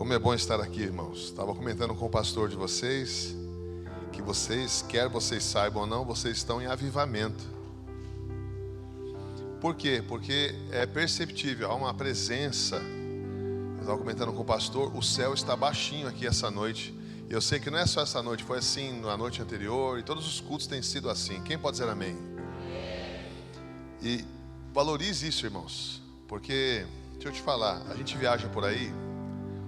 Como é bom estar aqui, irmãos. Estava comentando com o pastor de vocês que vocês, quer vocês saibam ou não, vocês estão em avivamento. Por quê? Porque é perceptível, há uma presença. Eu estava comentando com o pastor, o céu está baixinho aqui essa noite. Eu sei que não é só essa noite, foi assim na noite anterior, e todos os cultos têm sido assim. Quem pode dizer amém? E valorize isso, irmãos, porque, deixa eu te falar, a gente viaja por aí,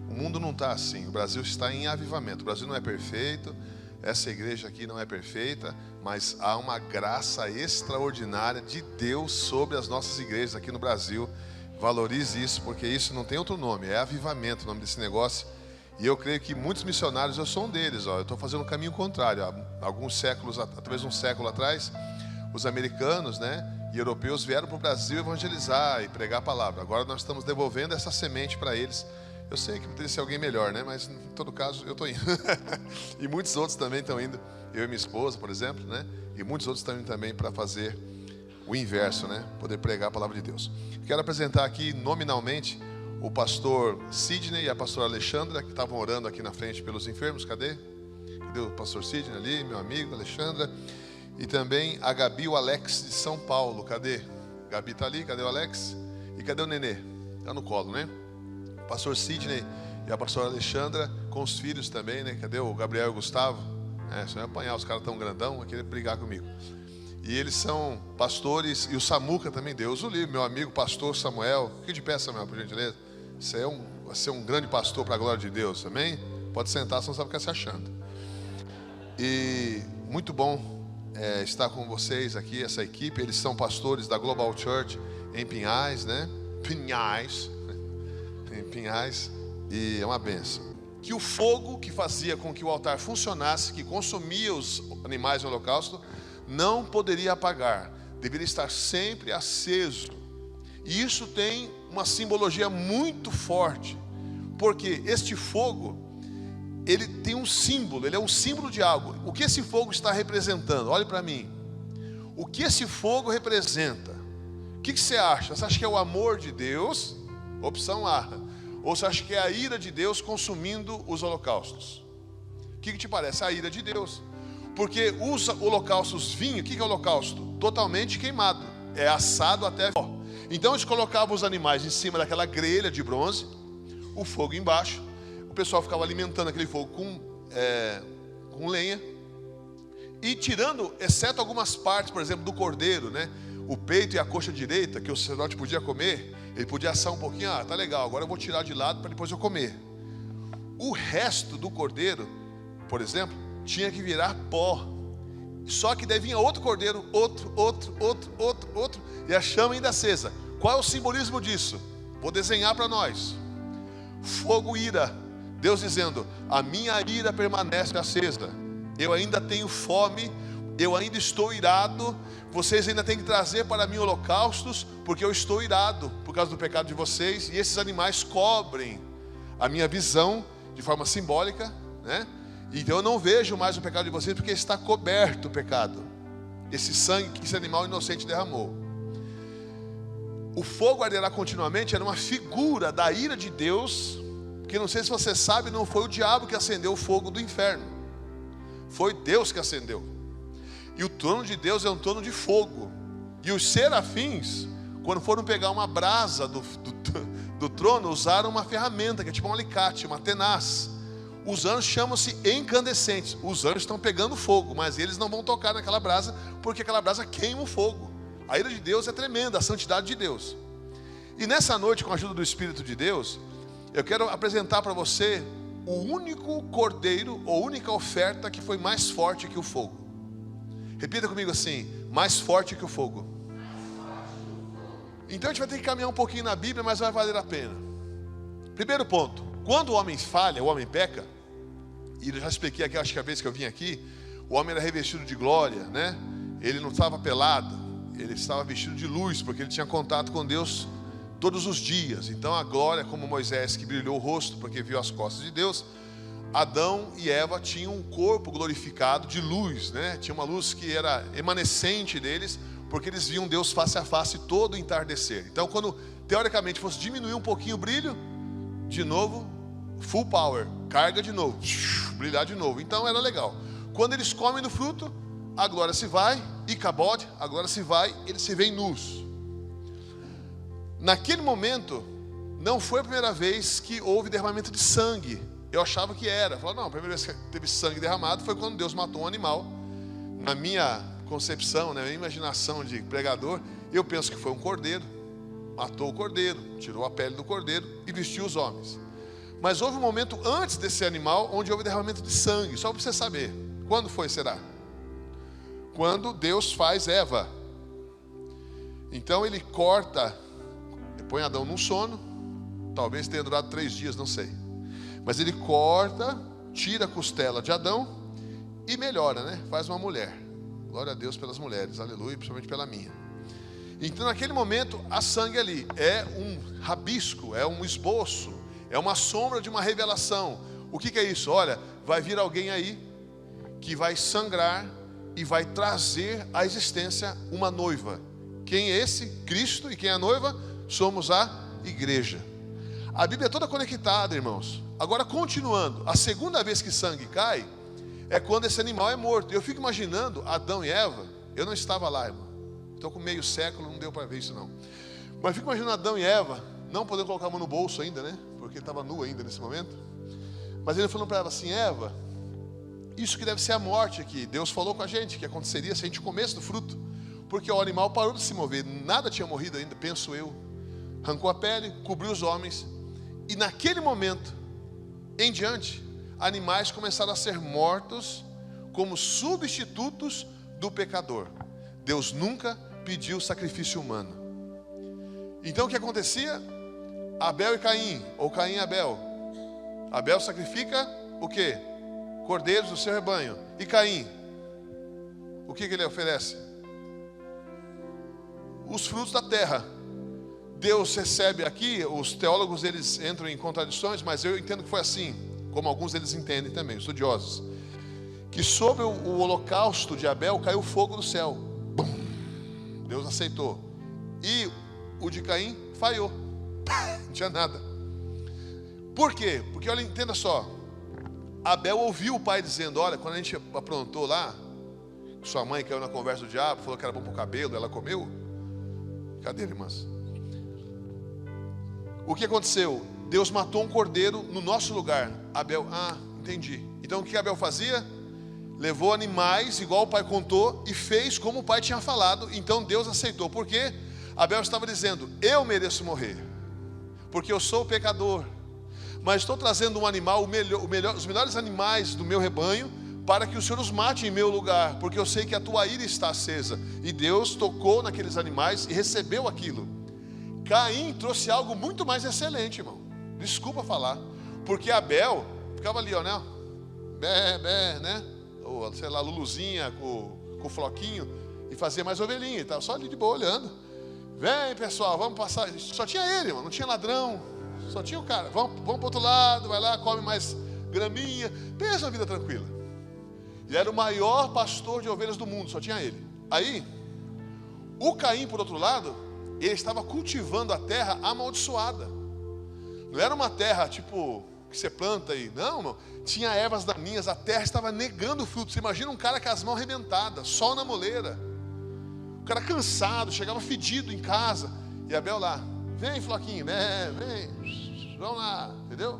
o mundo não está assim, o Brasil está em avivamento. O Brasil não é perfeito, essa igreja aqui não é perfeita, mas há uma graça extraordinária de Deus sobre as nossas igrejas aqui no Brasil. Valorize isso, porque isso não tem outro nome, é avivamento o nome desse negócio. E eu creio que muitos missionários, eu sou um deles, eu estou fazendo um caminho contrário. Há alguns séculos, talvez um século atrás, os americanos, e europeus vieram para o Brasil evangelizar e pregar a palavra. Agora nós estamos devolvendo essa semente para eles. Eu sei que poderia ser alguém melhor, mas em todo caso eu estou indo. E muitos outros também estão indo, eu e minha esposa, por exemplo, e muitos outros estão indo também para fazer o inverso, poder pregar a palavra de Deus. Quero apresentar aqui nominalmente o pastor Sidney e a pastora Alexandra, que estavam orando aqui na frente pelos enfermos. Cadê? Cadê o pastor Sidney ali, meu amigo, Alexandra? E também a Gabi e o Alex de São Paulo. Cadê? Gabi está ali, cadê o Alex? E cadê o Nenê? Está no colo, O pastor Sidney e a pastora Alexandra com os filhos também, Cadê o Gabriel e o Gustavo? Só ia apanhar, os caras tão grandão, vai querer brigar comigo. E eles são pastores, e o Samuca também, Deus o livre, meu amigo pastor Samuel. Fique de pé, Samuel, por gentileza. Você vai ser um grande pastor para a glória de Deus, amém? Pode sentar, você não sabe o que está se achando. E muito bom estar com vocês aqui, essa equipe. Eles são pastores da Global Church em Pinhais, Pinhais, e é uma bênção. Que o fogo que fazia com que o altar funcionasse, que consumia os animais no holocausto, não poderia apagar, deveria estar sempre aceso. E isso tem uma simbologia muito forte, porque este fogo, ele tem um símbolo, ele é um símbolo de algo. O que esse fogo está representando? Olhe para mim. O que esse fogo representa? O que você acha? Você acha que é o amor de Deus? Opção A. Ou você acha que é a ira de Deus consumindo os holocaustos? O que te parece? A ira de Deus. Porque os holocaustos vinham, o que é holocausto? Totalmente queimado, é assado até pó. Então eles colocavam os animais em cima daquela grelha de bronze, o fogo embaixo, o pessoal ficava alimentando aquele fogo com lenha, e tirando, exceto algumas partes, por exemplo, do cordeiro, o peito e a coxa direita, que o sacerdote podia comer, ele podia assar um pouquinho, tá legal, agora eu vou tirar de lado para depois eu comer. O resto do cordeiro, por exemplo, tinha que virar pó. Só que daí vinha outro cordeiro, outro, e a chama ainda acesa. Qual é o simbolismo disso? Vou desenhar para nós. Fogo, ira. Deus dizendo: a minha ira permanece acesa. Eu ainda tenho fome, eu ainda estou irado. Vocês ainda têm que trazer para mim holocaustos, porque eu estou irado por causa do pecado de vocês. E esses animais cobrem a minha visão de forma simbólica, Então eu não vejo mais o pecado de vocês, porque está coberto o pecado. Esse sangue que esse animal inocente derramou. O fogo arderá continuamente era uma figura da ira de Deus, porque não sei se você sabe, não foi o diabo que acendeu o fogo do inferno, foi Deus que acendeu. E o trono de Deus é um trono de fogo. E os serafins, quando foram pegar uma brasa do trono, usaram uma ferramenta que é tipo um alicate, uma tenaz. Os anjos chamam-se incandescentes. Os anjos estão pegando fogo, mas eles não vão tocar naquela brasa, porque aquela brasa queima o fogo. A ira de Deus é tremenda, a santidade de Deus. E nessa noite, com a ajuda do Espírito de Deus, eu quero apresentar para você o único cordeiro, ou única oferta que foi mais forte que o fogo. Repita comigo assim: mais forte que o fogo. Então a gente vai ter que caminhar um pouquinho na Bíblia, mas vai valer a pena. Primeiro ponto: quando o homem falha, o homem peca, e eu já expliquei aqui, acho que a vez que eu vim aqui, o homem era revestido de glória, Ele não estava pelado, ele estava vestido de luz, porque ele tinha contato com Deus todos os dias. Então a glória, como Moisés, que brilhou o rosto porque viu as costas de Deus, Adão e Eva tinham um corpo glorificado de luz, Tinha uma luz que era emanecente deles, porque eles viam Deus face a face todo entardecer. Então quando teoricamente fosse diminuir um pouquinho o brilho, de novo full power, carga de novo, brilhar de novo. Então era legal. Quando eles comem do fruto, a glória se vai, e cabode, a glória se vai, eles se veem nus. Naquele momento, não foi a primeira vez que houve derramamento de sangue. Eu achava que era. Falei, não, a primeira vez que teve sangue derramado foi quando Deus matou um animal. Na minha concepção, na minha imaginação de pregador, eu penso que foi um cordeiro. Matou o cordeiro, tirou a pele do cordeiro e vestiu os homens. Mas houve um momento antes desse animal onde houve derramamento de sangue. Só para você saber. Quando foi, será? Quando Deus faz Eva. Então ele corta, põe Adão num sono. Talvez tenha durado 3 dias, não sei. Mas ele corta, tira a costela de Adão e melhora, né? Faz uma mulher. Glória a Deus pelas mulheres, aleluia, principalmente pela minha. Então naquele momento, há sangue ali. É um rabisco, é um esboço, é uma sombra de uma revelação. O que é isso? Olha, vai vir alguém aí que vai sangrar e vai trazer à existência uma noiva. Quem é esse? Cristo. E quem é a noiva? Somos a igreja. A Bíblia é toda conectada, irmãos. Agora, continuando, a segunda vez que sangue cai é quando esse animal é morto. Eu fico imaginando Adão e Eva. Eu não estava lá, irmão. Estou com meio século, não deu para ver isso não. Mas fico imaginando Adão e Eva, não podendo colocar a mão no bolso ainda, né? Porque estava nu ainda nesse momento. Mas ele falou para ela assim, Eva, isso que deve ser a morte aqui. Deus falou com a gente que aconteceria se a gente comesse do fruto. Porque o animal parou de se mover, nada tinha morrido ainda, penso eu. Arrancou a pele, cobriu os homens. E naquele momento, em diante, animais começaram a ser mortos como substitutos do pecador. Deus nunca pediu sacrifício humano. Então o que acontecia? Abel e Caim, ou Caim e Abel. Abel sacrifica o quê? Cordeiros do seu rebanho. E Caim, o que ele oferece? Os frutos da terra. Deus recebe aqui, os teólogos eles entram em contradições, mas eu entendo que foi assim, como alguns eles entendem também, estudiosos, que sobre o holocausto de Abel caiu fogo do céu. Bum! Deus aceitou. E o de Caim falhou. Não tinha nada. Por quê? Porque olha, entenda só. Abel ouviu o pai dizendo, olha, quando a gente aprontou lá, sua mãe caiu na conversa do diabo, falou que era bom para o cabelo, ela comeu. Cadê, irmãs? O que aconteceu? Deus matou um cordeiro no nosso lugar. Abel, entendi. Então o que Abel fazia? Levou animais, igual o pai contou, e fez como o pai tinha falado. Então Deus aceitou. Por quê? Abel estava dizendo, eu mereço morrer, porque eu sou o pecador. Mas estou trazendo um animal, os melhores animais do meu rebanho, para que o Senhor os mate em meu lugar, porque eu sei que a tua ira está acesa. E Deus tocou naqueles animais e recebeu aquilo. Caim trouxe algo muito mais excelente, irmão. Desculpa falar. Porque Abel ficava ali, ó, né? Bé, né? Ou, sei lá, Luluzinha com o floquinho. E fazia mais ovelhinha. Estava só ali de boa olhando. Vem, pessoal, vamos passar. Só tinha ele, irmão. Não tinha ladrão. Só tinha o cara. Vamos para o outro lado. Vai lá, come mais graminha. Pensa uma vida tranquila. Ele era o maior pastor de ovelhas do mundo. Só tinha ele. Aí, o Caim, por outro lado, ele estava cultivando a terra amaldiçoada. Não era uma terra tipo que você planta aí. Não, irmão. Tinha ervas daninhas. A terra estava negando fruto. Você imagina um cara com as mãos arrebentadas, sol na moleira. O cara cansado, chegava fedido em casa. E Abel lá, vem floquinho, né? Vem, vamos lá, entendeu?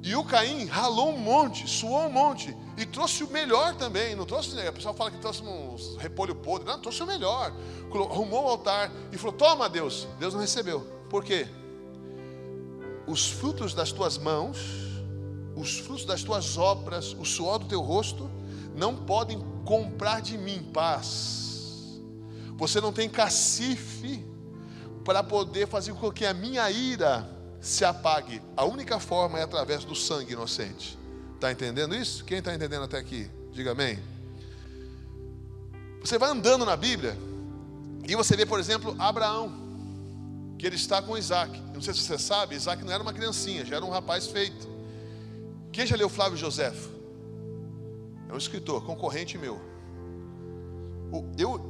E o Caim ralou um monte, suou um monte. E trouxe o melhor também. Não trouxe, o pessoal fala que trouxe uns repolho podre. Não, trouxe o melhor. Arrumou o altar e falou, toma Deus. Deus não recebeu. Por quê? Os frutos das tuas mãos, os frutos das tuas obras, o suor do teu rosto, não podem comprar de mim paz. Você não tem cacife para poder fazer com que a minha ira se apague. A única forma é através do sangue inocente. Está entendendo isso? Quem está entendendo até aqui? Diga amém. Você vai andando na Bíblia e você vê, por exemplo, Abraão, que ele está com Isaac. Não sei se você sabe, Isaac não era uma criancinha, já era um rapaz feito. Quem já leu Flávio Joséfo? É um escritor, concorrente meu.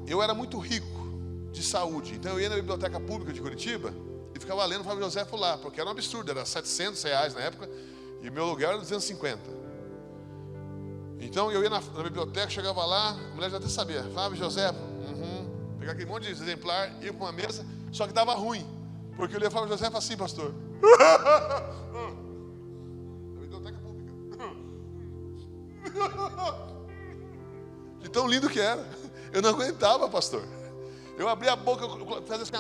Eu era muito rico de saúde, então eu ia na biblioteca pública de Curitiba e ficava lendo Flávio Joséfo lá, porque era um absurdo, era R$700 na época. E meu aluguel era 250. Então eu ia na biblioteca, chegava lá, a mulher já até sabia. Flávio José, pegar aquele monte de exemplar, ia para uma mesa, só que dava ruim. Porque eu lia Flávio José e falava assim, pastor. A biblioteca pública. De tão lindo que era. Eu não aguentava, pastor. Eu abria a boca, eu fazia assim,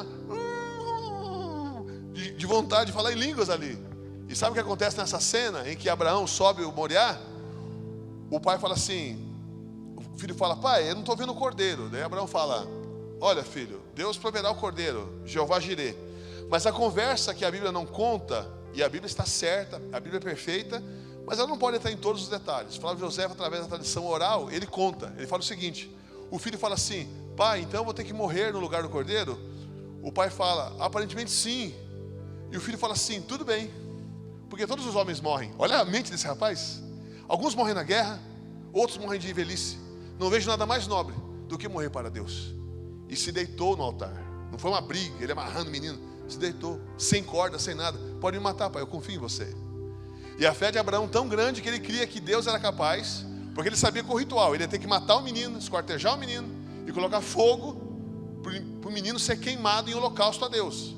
de vontade de falar em línguas ali. E sabe o que acontece nessa cena em que Abraão sobe o Moriá? O pai fala assim, o filho fala, pai, eu não estou vendo o cordeiro. Daí Abraão fala, olha filho, Deus proverá o cordeiro, Jeová Jirê. Mas a conversa que a Bíblia não conta, e a Bíblia está certa, a Bíblia é perfeita, mas ela não pode entrar em todos os detalhes. Flávio José, através da tradição oral, ele conta, ele fala o seguinte, o filho fala assim, pai, então eu vou ter que morrer no lugar do cordeiro? O pai fala, aparentemente sim. E o filho fala assim, tudo bem, porque todos os homens morrem. Olha a mente desse rapaz. Alguns morrem na guerra, outros morrem de velhice. Não vejo nada mais nobre do que morrer para Deus. E se deitou no altar. Não foi uma briga, ele amarrando o menino. Se deitou, sem corda, sem nada. Pode me matar, pai, eu confio em você. E a fé de Abraão tão grande que ele cria que Deus era capaz, porque ele sabia que o ritual, ele ia ter que matar o menino, esquartejar o menino e colocar fogo para o menino ser queimado em holocausto a Deus.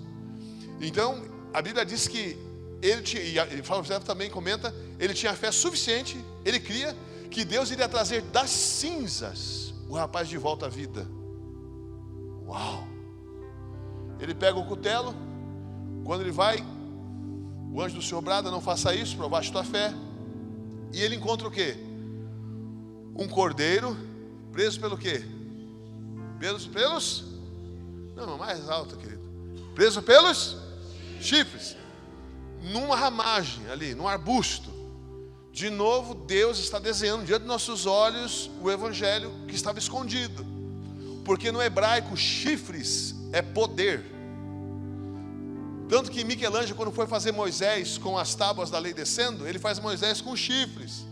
Então, a Bíblia diz que ele tinha, e Flávio José também comenta, ele tinha fé suficiente, ele cria que Deus iria trazer das cinzas o rapaz de volta à vida. Uau! Ele pega o cutelo, quando ele vai, o anjo do Senhor brada, não faça isso, provaste tua fé. E ele encontra o quê? Um cordeiro, preso pelo quê? Pelos? Não, mais alto, querido. Preso pelos chifres. Numa ramagem ali, num arbusto. De novo, Deus está desenhando diante de nossos olhos o evangelho que estava escondido. Porque no hebraico, chifres é poder. Tanto que Michelangelo, quando foi fazer Moisés com as tábuas da lei descendo, ele faz Moisés com chifres.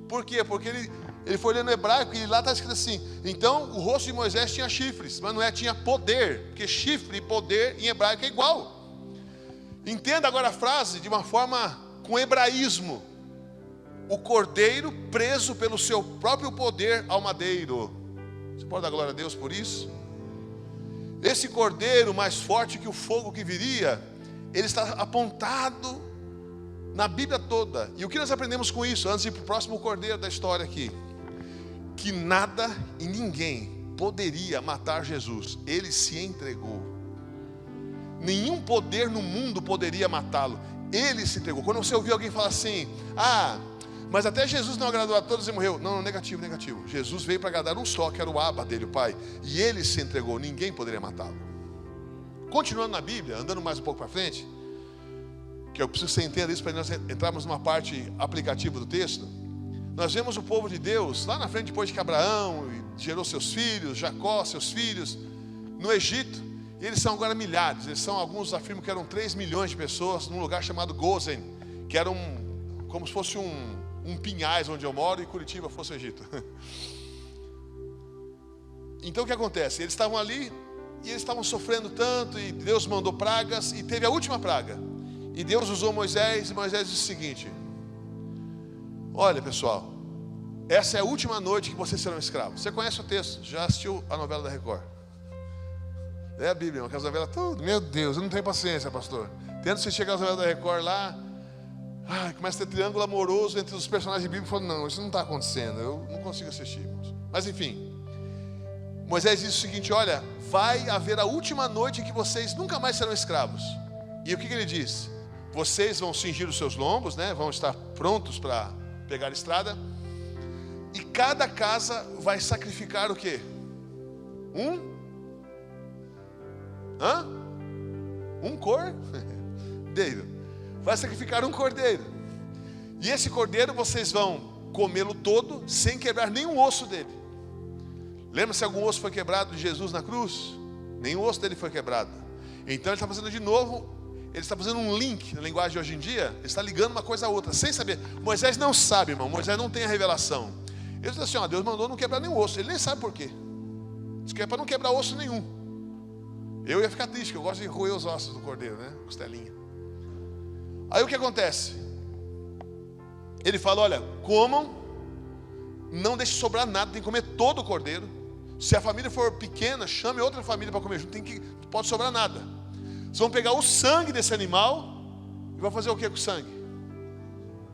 Por quê? Porque ele foi lendo hebraico e lá está escrito assim, então o rosto de Moisés tinha chifres, mas não é, tinha poder, porque chifre e poder em hebraico é igual. Entenda agora a frase de uma forma com hebraísmo. O cordeiro preso pelo seu próprio poder ao madeiro. Você pode dar glória a Deus por isso? Esse cordeiro mais forte que o fogo que viria, ele está apontado na Bíblia toda. E o que nós aprendemos com isso, antes de ir para o próximo cordeiro da história aqui? Que nada e ninguém poderia matar Jesus. Ele se entregou. Nenhum poder no mundo poderia matá-lo. Ele se entregou. Quando você ouvir alguém falar assim, mas até Jesus não agradou a todos e morreu. Não, negativo. Jesus veio para agradar um só, que era o Abba dele, o Pai. E ele se entregou, ninguém poderia matá-lo. Continuando na Bíblia, andando mais um pouco para frente, que eu preciso que você entenda isso para nós entrarmos numa parte aplicativa do texto. Nós vemos o povo de Deus, lá na frente, depois que Abraão gerou seus filhos, Jacó, seus filhos, no Egito. E eles são agora milhares, alguns afirmam que eram 3 milhões de pessoas, num lugar chamado Gozen, que era como se fosse um Pinhais, onde eu moro, e Curitiba fosse o Egito. Então o que acontece? Eles estavam ali, e eles estavam sofrendo tanto, e Deus mandou pragas, e teve a última praga. E Deus usou Moisés, e Moisés disse o seguinte, olha pessoal, essa é a última noite que vocês serão escravos. Você conhece o texto? Já assistiu a novela da Record? É a Bíblia, aquelas novelas tudo. Meu Deus, eu não tenho paciência, pastor. Tento assistir aquelas novelas da Record lá, começa a ter triângulo amoroso entre os personagens bíblicos. Eu falo, não, isso não está acontecendo, eu não consigo assistir, irmãos. Mas enfim, Moisés disse o seguinte, olha, vai haver a última noite em que vocês nunca mais serão escravos. E o que ele diz? Vocês vão cingir os seus lombos, né? Vão estar prontos para pegar a estrada. E cada casa vai sacrificar o quê? Um cordeiro. Vai sacrificar um cordeiro. E esse cordeiro vocês vão comê-lo todo sem quebrar nenhum osso dele. Lembra se algum osso foi quebrado de Jesus na cruz? Nenhum osso dele foi quebrado. Então ele está fazendo de novo, ele está fazendo um link na linguagem de hoje em dia. Ele está ligando uma coisa a outra, sem saber. Moisés não sabe, irmão. Moisés não tem a revelação. Ele diz assim, Deus mandou não quebrar nenhum osso. Ele nem sabe por quê. Diz que é para não quebrar osso nenhum. Eu ia ficar triste, que eu gosto de roer os ossos do cordeiro, né? Costelinha. Aí o que acontece? Ele fala, olha, comam, não deixe sobrar nada, tem que comer todo o cordeiro. Se a família for pequena, chame outra família para comer junto, não pode sobrar nada. Vocês vão pegar o sangue desse animal e vai fazer o que com o sangue?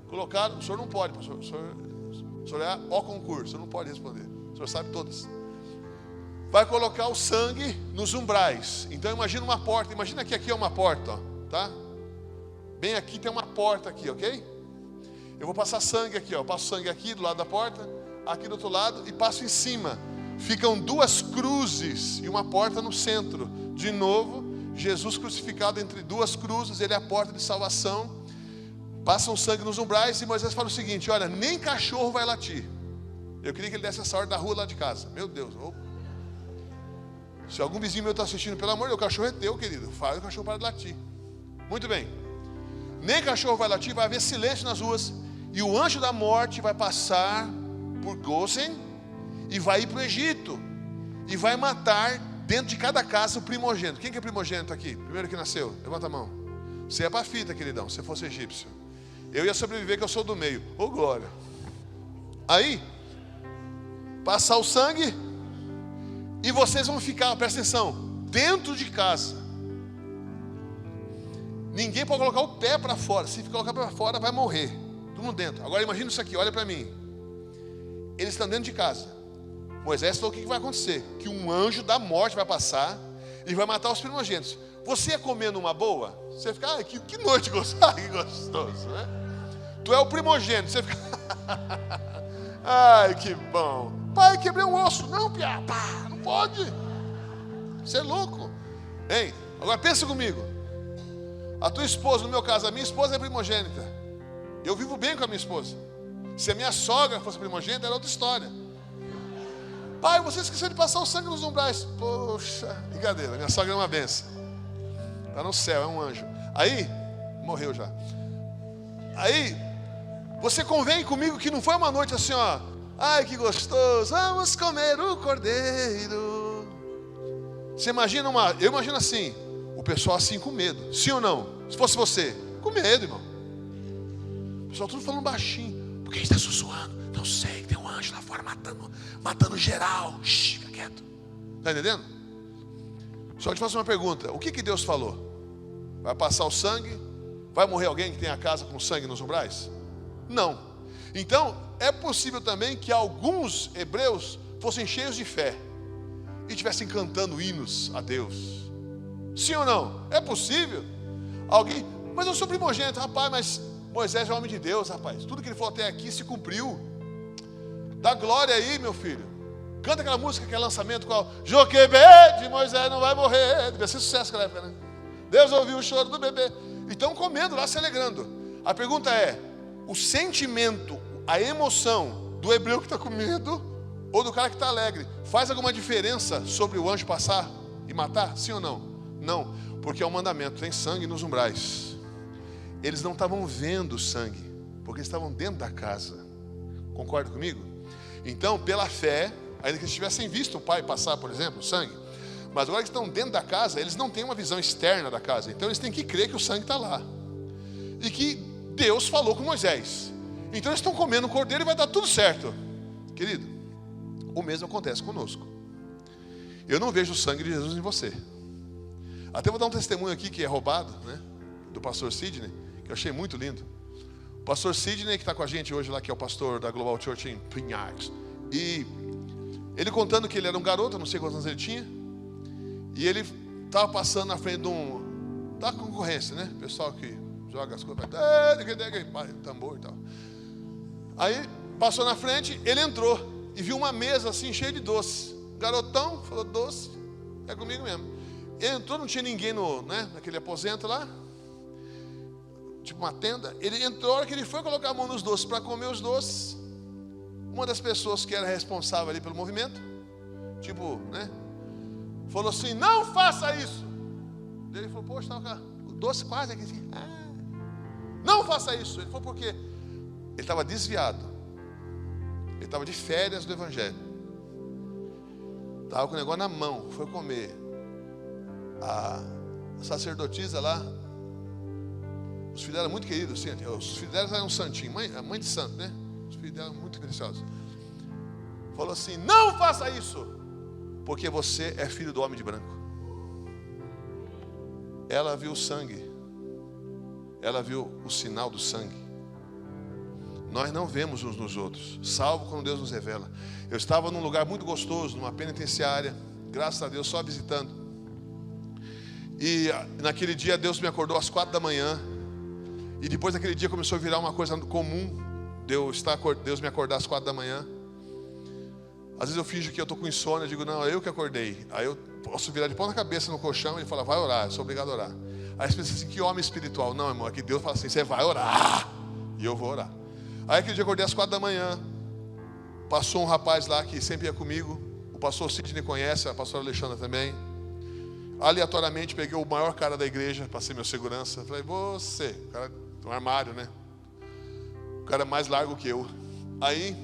Colocar, o senhor não pode, pastor, o senhor é ó concurso, o senhor não pode responder, o senhor sabe todas. Vai colocar o sangue nos umbrais. Então imagina uma porta, imagina que aqui é uma porta, ó, tá? Bem aqui tem uma porta aqui, ok? Eu vou passar sangue aqui, ó. Eu passo sangue aqui do lado da porta, aqui do outro lado e passo em cima. Ficam duas cruzes e uma porta no centro. De novo, Jesus crucificado entre duas cruzes, ele é a porta de salvação. Passam sangue nos umbrais e Moisés fala o seguinte, olha, nem cachorro vai latir. Eu queria que ele desse essa ordem da rua lá de casa. Meu Deus, se algum vizinho meu está assistindo, pelo amor de Deus, o cachorro é teu, querido. Fala, o cachorro para de latir. Muito bem. Nem cachorro vai latir, vai haver silêncio nas ruas. E o anjo da morte vai passar por Gósen e vai ir para o Egito. E vai matar dentro de cada casa o primogênito. Quem que é primogênito aqui? Primeiro que nasceu, levanta a mão. Você é para fita, queridão, se fosse egípcio. Eu ia sobreviver que eu sou do meio. Ô glória. Aí, passar o sangue e vocês vão ficar, presta atenção, dentro de casa. Ninguém pode colocar o pé para fora. Se colocar para fora, vai morrer. Todo mundo dentro. Agora imagina isso aqui, olha para mim. Eles estão dentro de casa. Moisés falou o que vai acontecer. Que um anjo da morte vai passar e vai matar os primogênitos. Você ia comer numa boa? Você fica, ai, que noite gostosa, que gostoso, né? Tu é o primogênito, você fica, ai, que bom. Pai, quebrei um osso. Não, piá, pá, não pode. Você é louco. Hein? Agora pensa comigo. A tua esposa, no meu caso, a minha esposa é primogênita. Eu vivo bem com a minha esposa. Se a minha sogra fosse primogênita, era outra história. Pai, você esqueceu de passar o sangue nos umbrais. Poxa, brincadeira, minha sogra é uma benção. Está no céu, é um anjo. Aí, morreu já. Aí, você convém comigo que não foi uma noite assim, ó. Ai, que gostoso, vamos comer o cordeiro. Você imagina eu imagino assim, o pessoal assim com medo. Sim ou não? Se fosse você, com medo, irmão. O pessoal tudo falando baixinho. Por que está sussurrando? Não sei, tem um anjo lá fora matando geral. Shhh, fica quieto. Está entendendo? Só te faço uma pergunta. O que Deus falou? Vai passar o sangue? Vai morrer alguém que tem a casa com sangue nos umbrais? Não. Então, é possível também que alguns hebreus fossem cheios de fé e estivessem cantando hinos a Deus. Sim ou não? É possível. Alguém, mas eu sou primogênito, rapaz, mas Moisés é homem de Deus, rapaz. Tudo que ele falou até aqui se cumpriu. Dá glória aí, meu filho. Canta aquela música que é lançamento qual? Joquebê de Moisés não vai morrer. Devia ser sucesso naquela época, né? Deus ouviu o choro do bebê. E estão comendo lá, se alegrando. A pergunta é, o sentimento, a emoção do hebreu que está com medo ou do cara que está alegre, faz alguma diferença sobre o anjo passar e matar? Sim ou não? Não, porque é um mandamento, tem sangue nos umbrais. Eles não estavam vendo sangue, porque eles estavam dentro da casa. Concorda comigo? Então, pela fé, ainda que eles tivessem visto o pai passar, por exemplo, o sangue, mas agora que estão dentro da casa, eles não têm uma visão externa da casa. Então eles têm que crer que o sangue está lá. E que Deus falou com Moisés. Então eles estão comendo o cordeiro e vai dar tudo certo. Querido, o mesmo acontece conosco. Eu não vejo o sangue de Jesus em você. Até vou dar um testemunho aqui que é roubado, né? Do pastor Sidney, que eu achei muito lindo. O pastor Sidney, que está com a gente hoje lá, que é o pastor da Global Church em Pinhais. E ele contando que ele era um garoto, não sei quantos anos ele tinha. E ele estava passando na frente da concorrência, né? Pessoal que joga as coisas, tambor e tal. Aí passou na frente, ele entrou e viu uma mesa assim cheia de doces. Garotão, falou, doce, é comigo mesmo. Ele entrou, não tinha ninguém naquele aposento lá, tipo uma tenda. Ele entrou, a hora que ele foi colocar a mão nos doces para comer os doces, uma das pessoas que era responsável ali pelo movimento, tipo, né? Falou assim, não faça isso. Ele falou, poxa, o doce quase aqui assim. Não faça isso. Ele falou, por quê? Ele estava desviado. Ele estava de férias do evangelho. Estava com o negócio na mão, foi comer. A sacerdotisa lá Os filhos dela eram muito queridos, assim, os filhos dela eram santinhos, a mãe de santo, né? Os filhos dela eram muito preciosos. Falou assim: não faça isso, porque você é filho do homem de branco. Ela viu o sangue, ela viu o sinal do sangue. Nós não vemos uns nos outros, salvo quando Deus nos revela. Eu estava num lugar muito gostoso, numa penitenciária, graças a Deus, só visitando. E naquele dia Deus me acordou às 4 da manhã. E depois daquele dia começou a virar uma coisa comum, Deus me acordar às 4 da manhã. Às vezes eu finjo que eu estou com insônia, eu digo, não, é eu que acordei. Aí eu posso virar de ponta cabeça no colchão e ele fala, vai orar, eu sou obrigado a orar. Aí você pensa assim, que homem espiritual. Não, irmão, é que Deus fala assim, você vai orar. E eu vou orar. Aí aquele dia eu acordei às 4 da manhã. Passou um rapaz lá que sempre ia comigo. O pastor Sidney conhece, a pastora Alexandra também. Aleatoriamente peguei o maior cara da igreja para ser meu segurança. Falei, você, o cara do armário, né? O cara mais largo que eu. Aí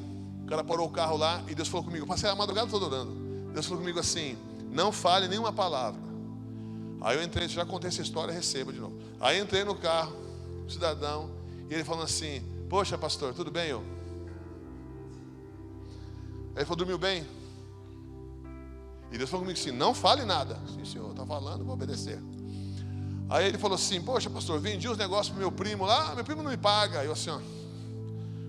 o cara parou o carro lá e Deus falou comigo. Passei a madrugada toda orando. Deus falou comigo assim, não fale nenhuma palavra. Aí eu entrei, já contei essa história, receba de novo. Aí entrei no carro, cidadão, e ele falando assim, poxa pastor, tudo bem? Aí ele falou, dormiu bem? E Deus falou comigo assim, não fale nada. Sim senhor, está falando, vou obedecer. Aí ele falou assim, poxa pastor, vendi uns negócios para meu primo lá, meu primo não me paga. Eu assim, ó,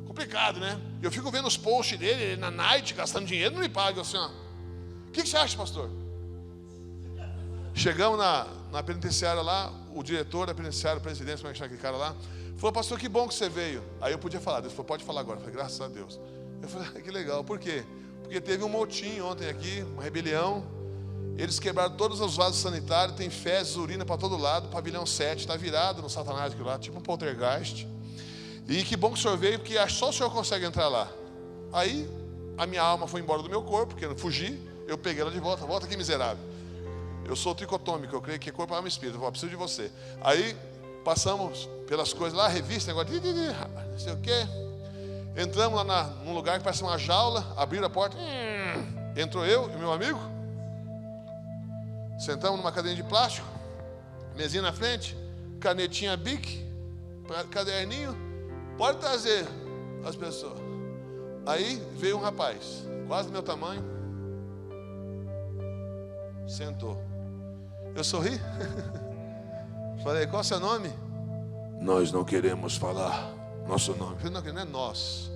complicado, né? Eu fico vendo os posts dele, ele na night, gastando dinheiro, não me paga. Eu assim, ó, o que você acha, pastor? Chegamos na penitenciária lá, o diretor da penitenciária, o presidente, como é que chama aquele cara lá, falou, pastor, que bom que você veio. Aí eu podia falar, Deus falou, pode falar agora. Eu falei, graças a Deus. Eu falei, que legal, por quê? Porque teve um motim ontem aqui, uma rebelião. Eles quebraram todos os vasos sanitários, tem fezes, urina para todo lado. Pavilhão 7 está virado no Satanás aqui lá, tipo um poltergeist. E que bom que o senhor veio, porque só o senhor consegue entrar lá. Aí a minha alma foi embora do meu corpo, porque eu fugi. Eu peguei ela de volta, volta aqui miserável. Eu sou tricotômico, eu creio que é corpo, alma e espírito. Eu preciso de você. Aí passamos pelas coisas lá, revista, negócio de não sei o quê. Entramos lá num lugar que parece uma jaula, abriram a porta. Entrou eu e meu amigo. Sentamos numa cadeirinha de plástico, mesinha na frente, canetinha Bic, caderninho. Pode trazer as pessoas. Aí veio um rapaz, quase do meu tamanho. Sentou. Eu sorri. Falei, qual é o seu nome? Nós não queremos falar nosso nome. Eu falei, não é nós.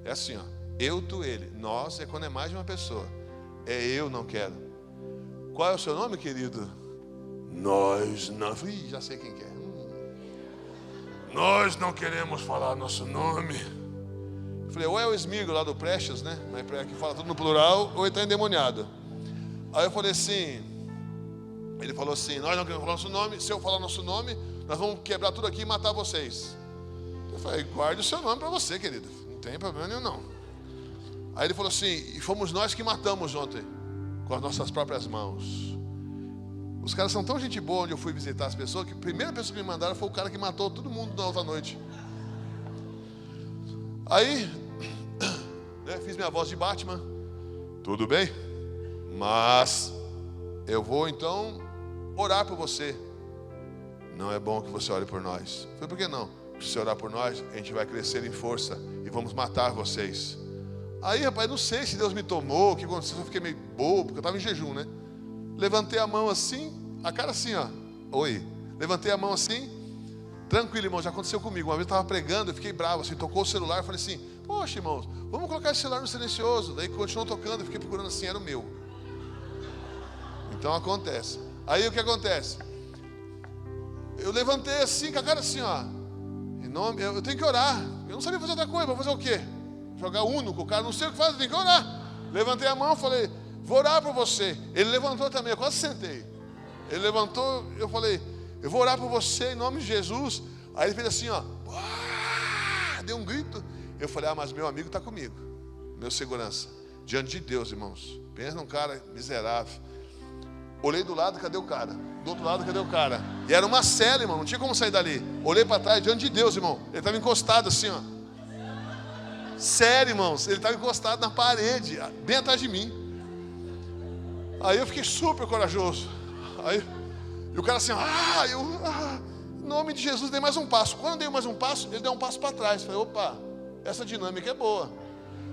É assim, ó. Eu, tu, ele. Nós é quando é mais de uma pessoa. É eu não quero. Qual é o seu nome, querido? Nós não. Ih, já sei quem que é. Nós não queremos falar nosso nome. Eu falei, ou é o Esmigo lá do Prestes, né? Que fala tudo no plural, ou ele está endemoniado. Aí eu falei assim, ele falou assim, nós não queremos falar nosso nome, se eu falar nosso nome, nós vamos quebrar tudo aqui e matar vocês. Eu falei, guarde o seu nome para você, querido, não tem problema nenhum não. Aí ele falou assim, e fomos nós que matamos ontem, com as nossas próprias mãos. Os caras são tão gente boa onde eu fui visitar as pessoas, que a primeira pessoa que me mandaram foi o cara que matou todo mundo na outra noite. Aí, né, fiz minha voz de Batman, tudo bem? Mas eu vou então orar por você. Não é bom que você ore por nós. Eu falei, por que não? Se você orar por nós, a gente vai crescer em força e vamos matar vocês. Aí, rapaz, não sei se Deus me tomou, o que aconteceu, eu fiquei meio bobo, porque eu estava em jejum, né? Levantei a mão assim, a cara assim, ó. Oi. Levantei a mão assim, tranquilo, irmão, já aconteceu comigo. Uma vez eu estava pregando, eu fiquei bravo, assim, tocou o celular, eu falei assim, poxa, irmãos, vamos colocar esse celular no silencioso. Daí continuou tocando, eu fiquei procurando assim, era o meu. Então acontece. Aí o que acontece? Eu levantei assim, com a cara assim, ó. Eu tenho que orar. Eu não sabia fazer outra coisa, vou fazer o quê? Jogar Uno com o cara, não sei o que faz, eu tenho que orar. Levantei a mão, falei, vou orar por você. Ele levantou também, eu quase sentei. Ele levantou, eu falei, eu vou orar por você em nome de Jesus. Aí ele fez assim, ó. Deu um grito. Eu falei, mas meu amigo está comigo. Meu segurança. Diante de Deus, irmãos. Pensa num cara miserável. Olhei do lado, cadê o cara? Do outro lado, cadê o cara? E era uma cela, irmão, não tinha como sair dali. Olhei para trás, diante de Deus, irmão. Ele estava encostado assim, ó. Sério, irmãos, ele estava encostado na parede, bem atrás de mim. Aí eu fiquei super corajoso. Aí, e o cara assim, Em nome de Jesus, dei mais um passo. Quando eu dei mais um passo, ele deu um passo para trás. Falei, opa, essa dinâmica é boa.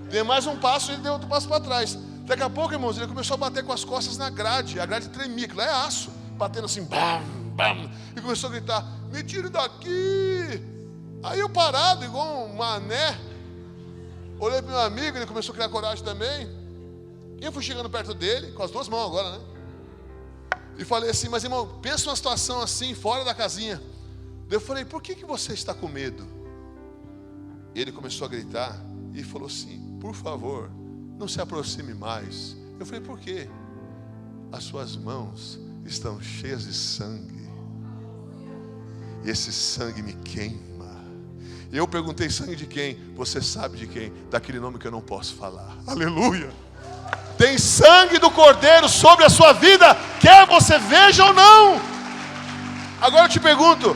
Dei mais um passo, ele deu outro passo para trás. Daqui a pouco, irmãos, ele começou a bater com as costas na grade. A grade tremia, que lá é aço. Batendo assim, bam, bam. E começou a gritar, me tire daqui. Aí eu parado, igual um mané. Olhei para meu amigo, ele começou a criar coragem também. E eu fui chegando perto dele, com as duas mãos agora, né? E falei assim, mas irmão, pensa numa situação assim, fora da casinha. Eu falei, por que você está com medo? Ele começou a gritar e falou assim, por favor, não se aproxime mais. Eu falei, por quê? As suas mãos estão cheias de sangue. E esse sangue me queima. E eu perguntei, sangue de quem? Você sabe de quem? Daquele nome que eu não posso falar. Aleluia. Tem sangue do Cordeiro sobre a sua vida, quer você veja ou não. Agora eu te pergunto,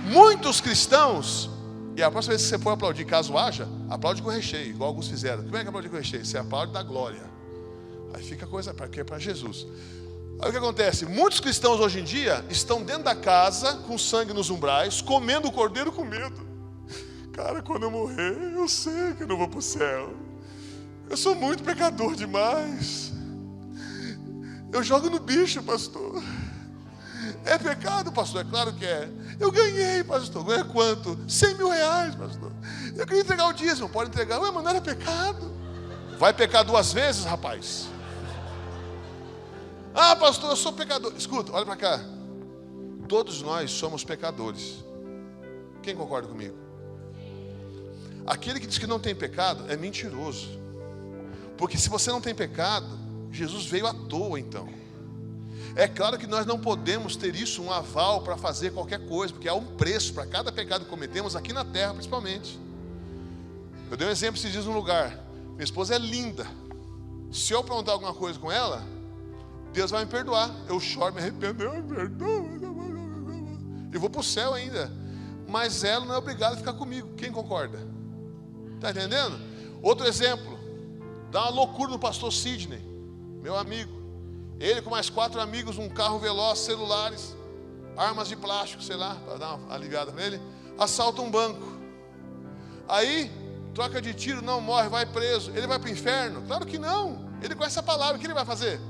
muitos cristãos, e a próxima vez que você for aplaudir, caso haja, aplaude com recheio, igual alguns fizeram. Como é que aplaude com recheio? Você aplaude da glória. Aí fica a coisa para Jesus. Aí o que acontece? Muitos cristãos hoje em dia estão dentro da casa, com sangue nos umbrais, comendo o cordeiro com medo. Cara, quando eu morrer, eu sei que eu não vou para o céu. Eu sou muito pecador demais. Eu jogo no bicho, pastor. É pecado, pastor? É claro que é. Eu ganhei, pastor. Ganhei quanto? 100 mil reais, pastor. Eu queria entregar o dízimo. Pode entregar. Ué, mas não era pecado. Vai pecar 2 vezes, rapaz. Ah, pastor, eu sou pecador. Escuta, olha para cá. Todos nós somos pecadores. Quem concorda comigo? Aquele que diz que não tem pecado é mentiroso. Porque se você não tem pecado, Jesus veio à toa então. É claro que nós não podemos ter isso, um aval para fazer qualquer coisa, porque há um preço para cada pecado que cometemos aqui na terra principalmente. Eu dei um exemplo esses dias num lugar. Minha esposa é linda. Se eu perguntar alguma coisa com ela, Deus vai me perdoar. Eu choro, me arrependo, eu me perdoa. Eu vou para o céu ainda. Mas ela não é obrigada a ficar comigo. Quem concorda? Está entendendo? Outro exemplo. Dá uma loucura no pastor Sidney, meu amigo. Ele com mais 4 amigos, um carro veloz, celulares, armas de plástico, sei lá, para dar uma aliviada para ele. Assalta um banco. Aí, troca de tiro, não morre, vai preso. Ele vai para o inferno? Claro que não. Ele conhece a palavra, o que ele vai fazer?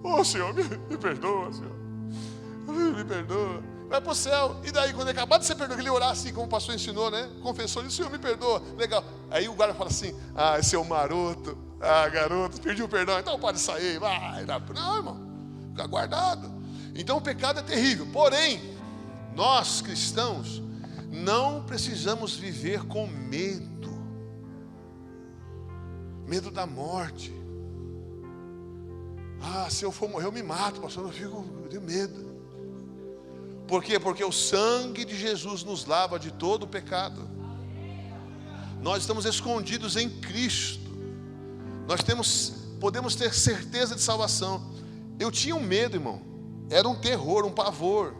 Ô Senhor, me perdoa, Senhor. Me perdoa. Vai para o céu. E daí, quando ele acabar de ser perdoado, ele orar assim, como o pastor ensinou, né? Confessou, disse, Senhor, me perdoa. Legal. Aí o guarda fala assim, ah, seu maroto. Ah, garoto, pediu perdão, então pode sair. Vai. Não, irmão, fica guardado. Então o pecado é terrível. Porém, nós cristãos não precisamos viver com medo. Medo da morte. Ah, se eu for morrer eu me mato, pastor, eu tenho medo. Por quê? Porque o sangue de Jesus nos lava de todo o pecado. Nós estamos escondidos em Cristo. Nós podemos ter certeza de salvação. Eu tinha um medo, irmão. Era um terror, um pavor.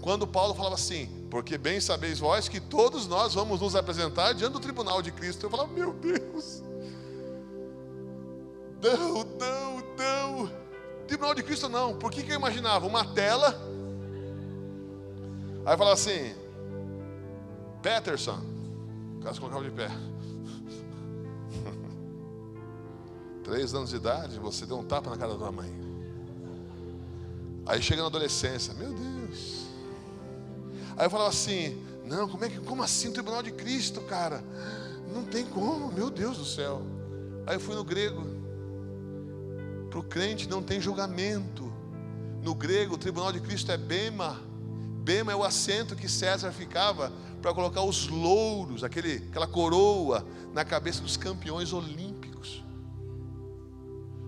Quando Paulo falava assim, porque bem sabeis vós que todos nós vamos nos apresentar diante do tribunal de Cristo. Eu falava, meu Deus. Não. Tribunal de Cristo não. Por que eu imaginava? Uma tela. Aí eu falava assim, Peterson. O cara se colocava de pé. 3 anos de idade, você deu um tapa na cara da tua mãe. Aí chega na adolescência, meu Deus. Aí eu falava assim, não, como assim o tribunal de Cristo, cara? Não tem como, meu Deus do céu. Aí eu fui no grego. Para o crente não tem julgamento. No grego, o tribunal de Cristo é bema. Bema é o assento que César ficava para colocar os louros, aquela coroa na cabeça dos campeões olímpicos.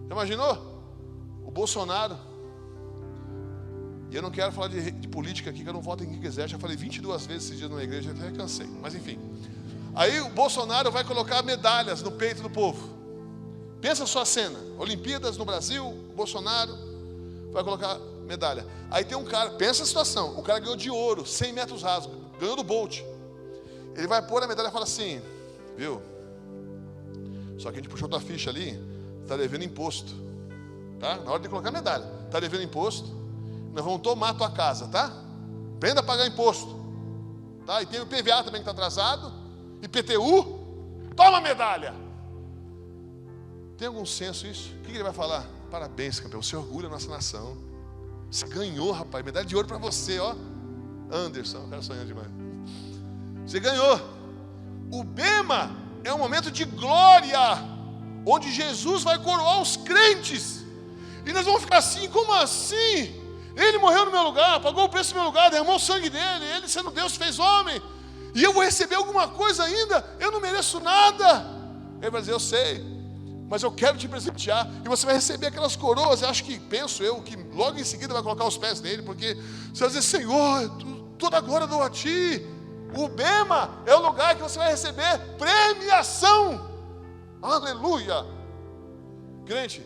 Já imaginou? O Bolsonaro. E eu não quero falar de política aqui, que eu não voto em quem quiser. Já falei 22 vezes esses dias na igreja, até cansei. Mas enfim. Aí o Bolsonaro vai colocar medalhas no peito do povo. Pensa só a cena. Olimpíadas no Brasil, o Bolsonaro vai colocar medalha. Aí tem um cara, pensa a situação. O cara ganhou de ouro, 100 metros rasos. Ganhou do Bolt. Ele vai pôr a medalha e fala assim, viu? Só que a gente puxou tua ficha ali, está devendo imposto. Tá? Na hora de colocar a medalha. Está devendo imposto. Nós vamos tomar a tua casa, tá? Aprenda a pagar imposto. tá? E tem o PVA também que está atrasado, IPTU, toma medalha. Tem algum senso isso? O que ele vai falar? Parabéns, campeão, você orgulha a nossa nação. Você ganhou, rapaz, medalha de ouro para você, ó. Anderson, o cara sonhando demais. Você ganhou. O bema é um momento de glória, onde Jesus vai coroar os crentes. E nós vamos ficar assim, como assim? Ele morreu no meu lugar, pagou o preço no meu lugar, derramou o sangue dele, ele sendo Deus fez homem. E eu vou receber alguma coisa ainda? Eu não mereço nada. Ele vai dizer, eu sei, mas eu quero te presentear. E você vai receber aquelas coroas. Eu acho que, penso eu, que logo em seguida vai colocar os pés nele, porque você vai dizer, Senhor, toda a glória dou a ti. O bema é o lugar que você vai receber premiação. Aleluia. Crente,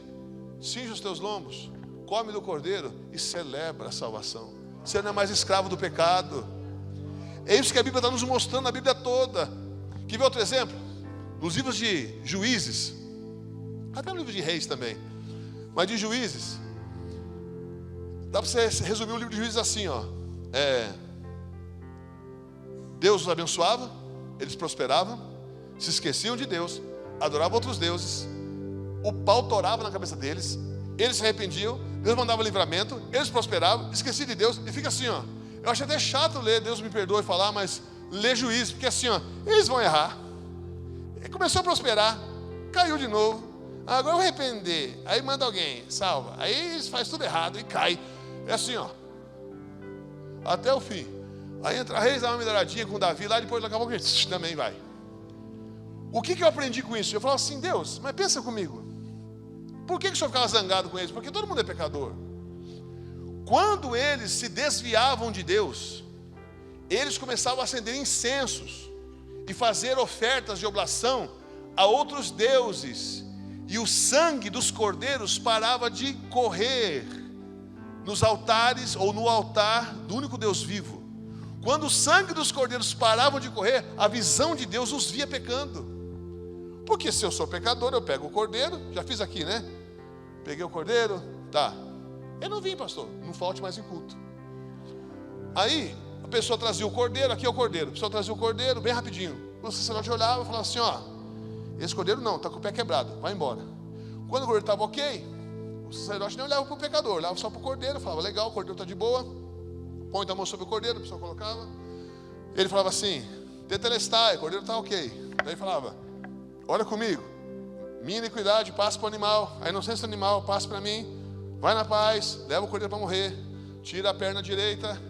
cinge os teus lombos, come do cordeiro e celebra a salvação. Você não é mais escravo do pecado. É isso que a Bíblia está nos mostrando, a Bíblia toda. Quer ver outro exemplo? Nos livros de Juízes, até no livro de Reis também, mas de Juízes, dá para você resumir o livro de Juízes assim, ó. Deus os abençoava, eles prosperavam, se esqueciam de Deus, adoravam outros deuses, o pau torava na cabeça deles, eles se arrependiam, Deus mandava livramento, eles prosperavam, esqueciam de Deus, e fica assim, ó. Eu acho até chato ler, Deus me perdoe falar, mas ler Juízes, porque assim, ó, eles vão errar. Ele começou a prosperar, caiu de novo, agora eu vou arrepender, aí manda alguém, salva, aí faz tudo errado e cai. É assim, ó, até o fim. Aí entra a Reis, dá uma melhoradinha com Davi lá, depois daqui a pouco também vai. O que eu aprendi com isso? Eu falo assim, Deus, mas pensa comigo, por que o Senhor ficava zangado com eles? Porque todo mundo é pecador. Quando eles se desviavam de Deus, eles começavam a acender incensos e fazer ofertas de oblação a outros deuses, e o sangue dos cordeiros parava de correr nos altares ou no altar do único Deus vivo. Quando o sangue dos cordeiros paravam de correr, a visão de Deus os via pecando. Porque se eu sou pecador, eu pego o cordeiro, já fiz aqui, né? Peguei o cordeiro, tá. Eu não vim, pastor, não falte mais em culto. Aí, a pessoa trazia o cordeiro, aqui é o cordeiro. A pessoa trazia o cordeiro, bem rapidinho. O sacerdote olhava e falava assim, ó, esse cordeiro não, está com o pé quebrado, vai embora. Quando o cordeiro estava ok, o sacerdote nem olhava para o pecador, olhava só para o cordeiro, falava, legal, o cordeiro está de boa. Põe a mão sobre o cordeiro, a pessoa colocava. Ele falava assim, tetelestai, o cordeiro está ok. Daí ele falava, olha comigo, minha iniquidade passa para o animal, a inocência do animal passa para mim, vai na paz, leva o cordeiro para morrer, tira a perna direita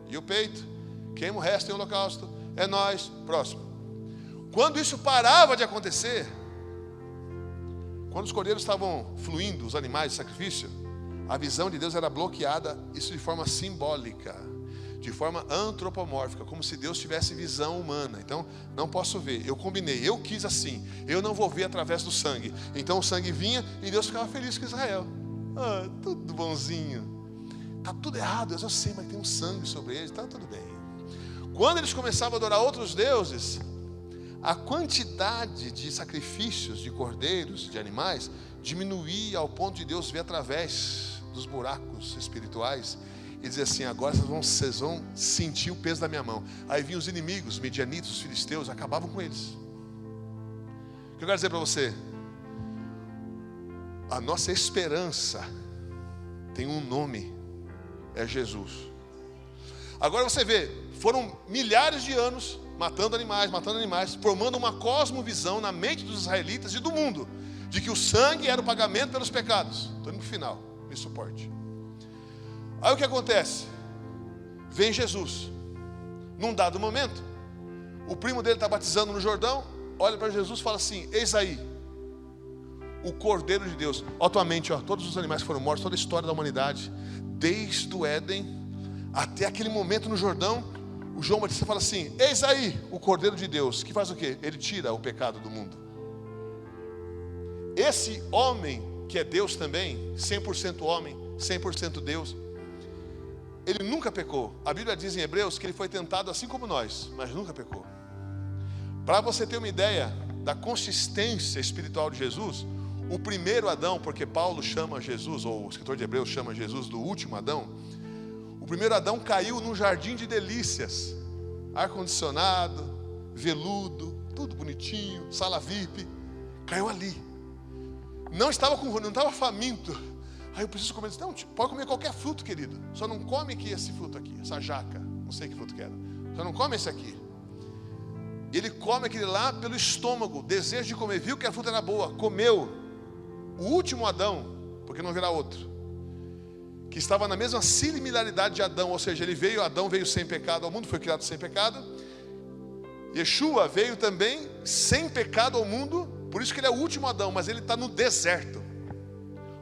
e o peito, queima o resto em holocausto, é nós, próximo. Quando isso parava de acontecer, quando os cordeiros estavam fluindo, os animais de sacrifício, a visão de Deus era bloqueada, isso de forma simbólica, de forma antropomórfica, como se Deus tivesse visão humana. Então, não posso ver, eu combinei, eu quis assim, eu não vou ver através do sangue. Então o sangue vinha e Deus ficava feliz com Israel. Ah, tudo bonzinho. Está tudo errado, Deus, eu sei, mas tem um sangue sobre eles, está tudo bem. Quando eles começavam a adorar outros deuses, a quantidade de sacrifícios, de cordeiros, de animais, diminuía ao ponto de Deus ver através dos buracos espirituais e dizer assim, agora vocês vão sentir o peso da minha mão. Aí vinham os inimigos, os medianitas, os filisteus, acabavam com eles. O que eu quero dizer para você? A nossa esperança tem um nome, é Jesus. Agora você vê, foram milhares de anos matando animais, formando uma cosmovisão na mente dos israelitas e do mundo, de que o sangue era o pagamento pelos pecados. Estou indo para o final, me suporte. Aí o que acontece? Vem Jesus. Num dado momento, o primo dele está batizando no Jordão, olha para Jesus e fala assim, eis aí, o Cordeiro de Deus. Olha a tua mente, ó, todos os animais foram mortos, toda a história da humanidade, desde o Éden até aquele momento no Jordão. O João Batista fala assim, eis aí o Cordeiro de Deus, que faz o quê? Ele tira o pecado do mundo. Esse homem, que é Deus também, 100% homem, 100% Deus, ele nunca pecou. A Bíblia diz em Hebreus que ele foi tentado assim como nós, mas nunca pecou. Para você ter uma ideia da consistência espiritual de Jesus, o primeiro Adão, porque Paulo chama Jesus, ou o escritor de Hebreus chama Jesus do último Adão, o primeiro Adão caiu num jardim de delícias. ar-condicionado, veludo, tudo bonitinho, sala VIP. Caiu ali. Não estava faminto. Aí eu preciso comer. Não, pode comer qualquer fruto, querido. Só não come aqui esse fruto aqui, essa jaca. Não sei que fruto que era. Só não come esse aqui. Ele come aquele lá pelo estômago, desejo de comer. Viu que a fruta era boa, comeu. O último Adão, porque não virá outro, que estava na mesma similaridade de Adão, ou seja, Adão veio sem pecado ao mundo, foi criado sem pecado. Yeshua veio também sem pecado ao mundo, por isso que ele é o último Adão, mas ele está no deserto.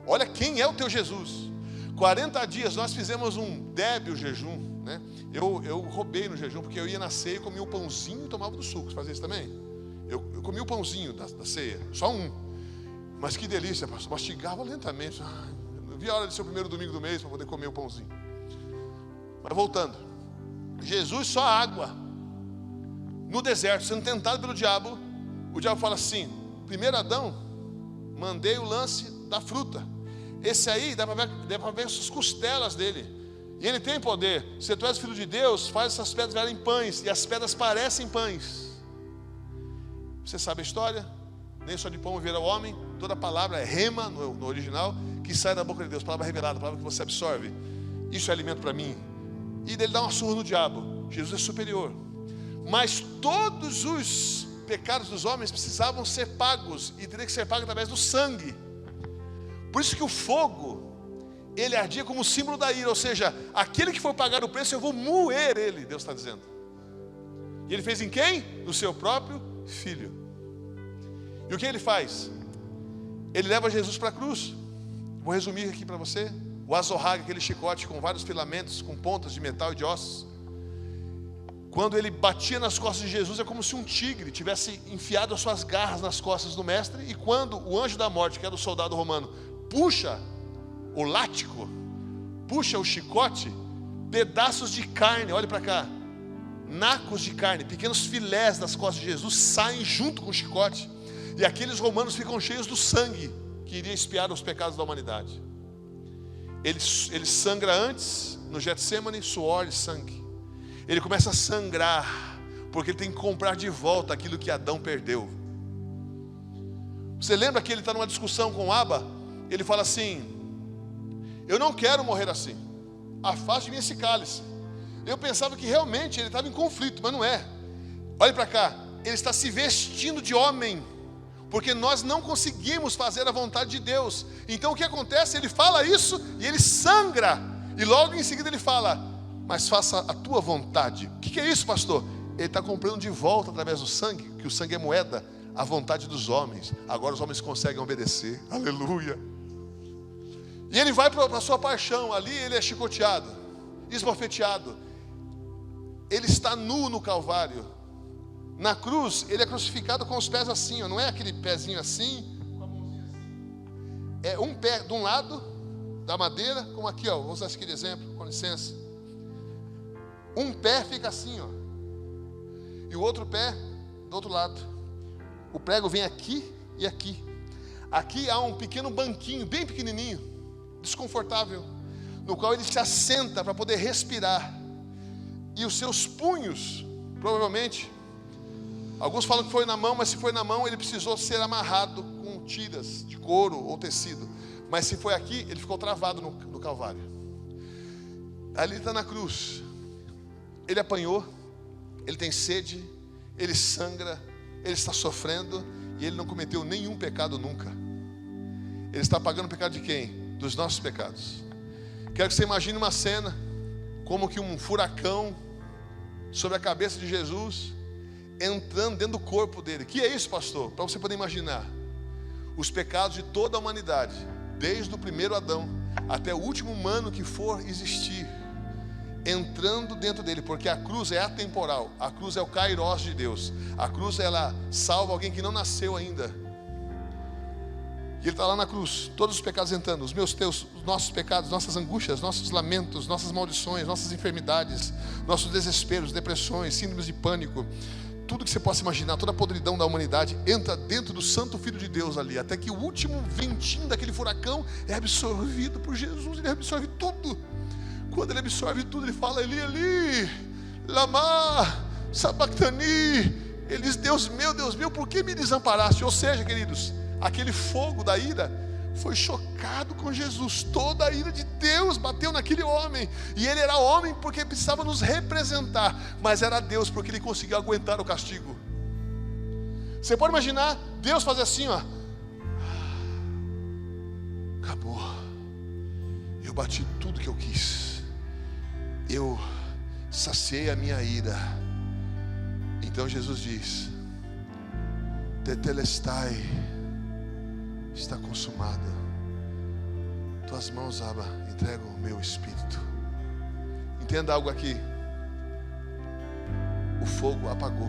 Olha quem é o teu Jesus. 40 dias, nós fizemos um débil jejum, né? Eu roubei no jejum, porque eu ia na ceia e comia o pãozinho e tomava do suco. Você fazia isso também? Eu comia o pãozinho da ceia, só um. Mas que delícia, pastor, mastigava lentamente. Eu vi a hora de ser o primeiro domingo do mês para poder comer o pãozinho. Mas voltando, Jesus só água. No deserto, sendo tentado pelo diabo, o diabo fala assim: primeiro Adão, mandei o lance da fruta. Esse aí, dá para ver as costelas dele. E ele tem poder. Se tu és filho de Deus, faz essas pedras virarem pães. E as pedras parecem pães. Você sabe a história? Nem só de pão viverá o homem. Toda palavra é rema no original, que sai da boca de Deus. Palavra revelada, palavra que você absorve. Isso é alimento para mim. E dele dá uma surra no diabo. Jesus é superior. Mas todos os pecados dos homens precisavam ser pagos. E teria que ser pago através do sangue. Por isso que o fogo, ele ardia como símbolo da ira. Ou seja, aquele que for pagar o preço, eu vou moer ele, Deus está dizendo. E ele fez em quem? No seu próprio filho. E o que ele faz? Ele leva Jesus para a cruz. Vou resumir aqui para você. O azorrague, aquele chicote com vários filamentos, com pontas de metal e de ossos. Quando ele batia nas costas de Jesus, é como se um tigre tivesse enfiado as suas garras nas costas do mestre. E quando o anjo da morte, que era o soldado romano, puxa o látigo, puxa o chicote, pedaços de carne, olhe para cá, nacos de carne, pequenos filés das costas de Jesus saem junto com o chicote. E aqueles romanos ficam cheios do sangue que iria expiar os pecados da humanidade. Ele sangra antes, no Getsemane, suor e sangue. Ele começa a sangrar, porque ele tem que comprar de volta aquilo que Adão perdeu. Você lembra que ele está numa discussão com Abba? Ele fala assim: eu não quero morrer assim, afaste de mim esse cálice. Eu pensava que realmente ele estava em conflito, mas não é. Olhe para cá, ele está se vestindo de homem, porque nós não conseguimos fazer a vontade de Deus. Então o que acontece? Ele fala isso e ele sangra, e logo em seguida ele fala: mas faça a tua vontade. O que é isso, pastor? Ele está comprando de volta através do sangue, que o sangue é moeda, a vontade dos homens. Agora os homens conseguem obedecer. Aleluia. E ele vai para a sua paixão. Ali ele é chicoteado, esbofeteado. Ele está nu no Calvário. Na cruz ele é crucificado com os pés assim, ó. Não é aquele pezinho assim, com a mãozinha assim. É um pé de um lado da madeira, como aqui, ó. Vou usar aquele exemplo, com licença. Um pé fica assim, ó, e o outro pé do outro lado. O prego vem aqui e aqui. Aqui há um pequeno banquinho, bem pequenininho, desconfortável, no qual ele se assenta para poder respirar. E os seus punhos, provavelmente, alguns falam que foi na mão, mas se foi na mão, ele precisou ser amarrado com tiras de couro ou tecido. Mas se foi aqui, ele ficou travado no Calvário. Ali está na cruz. Ele apanhou, ele tem sede, ele sangra, ele está sofrendo, e ele não cometeu nenhum pecado nunca. Ele está pagando o pecado de quem? Dos nossos pecados. Quero que você imagine uma cena, como que um furacão sobre a cabeça de Jesus, entrando dentro do corpo dele. Que é isso, pastor? Para você poder imaginar os pecados de toda a humanidade, desde o primeiro Adão até o último humano que for existir, entrando dentro dele, porque a cruz é atemporal. A cruz é o Kairos de Deus. A cruz, ela salva alguém que não nasceu ainda. E ele está lá na cruz, todos os pecados entrando, os meus, teus, os nossos pecados, nossas angústias, nossos lamentos, nossas maldições, nossas enfermidades, nossos desesperos, depressões, síndromes de pânico, tudo que você possa imaginar, toda a podridão da humanidade entra dentro do santo Filho de Deus ali, até que o último ventinho daquele furacão é absorvido por Jesus. Ele absorve tudo. Quando ele absorve tudo, ele fala: Eli, Eli, lama sabactani. Ele diz: Deus meu, por que me desamparaste? Ou seja, queridos, aquele fogo da ira foi chocado com Jesus. Toda a ira de Deus bateu naquele homem. E ele era homem porque precisava nos representar, mas era Deus porque ele conseguiu aguentar o castigo. Você pode imaginar Deus fazer assim, ó: acabou, eu bati tudo que eu quis, eu saciei a minha ira. Então Jesus diz: tetelestai, está consumado. Tuas mãos, Abba, entregam o meu espírito. Entenda algo aqui: o fogo apagou.